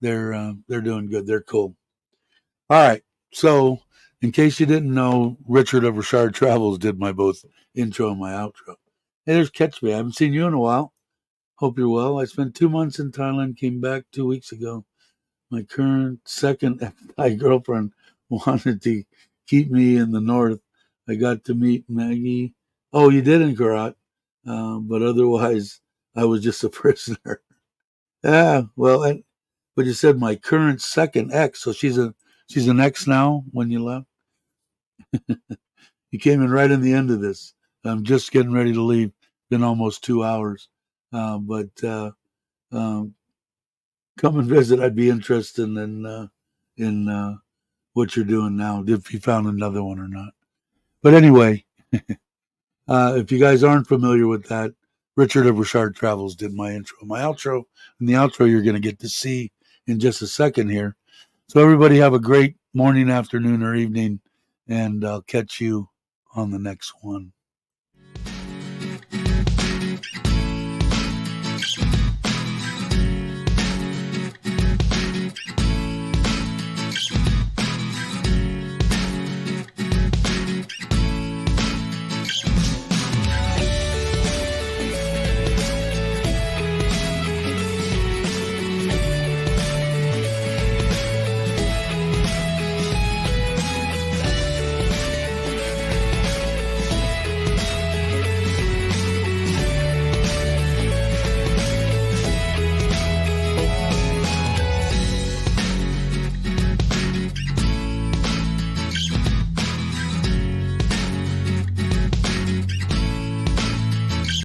they're doing good. They're cool. All right. So, in case you didn't know, Richard of Richard Travels did my both intro and my outro. Hey, there's Catch Me. I haven't seen you in a while. Hope you're well. I spent 2 months in Thailand, came back 2 weeks ago. My current second Thai girlfriend wanted to keep me in the north. I got to meet Maggie. Oh, you did in Karat, but otherwise, I was just a prisoner. Yeah, well, but you said my current second ex, so she's an ex now. When you left, you came in right in the end of this. I'm just getting ready to leave. Been almost 2 hours, but um, come and visit. I'd be interested in what you're doing now, if you found another one or not. But anyway, if you guys aren't familiar with that, Richard of Richard Travels did my intro, my outro, and the outro you're going to get to see in just a second here. So everybody have a great morning, afternoon, or evening, and I'll catch you on the next one.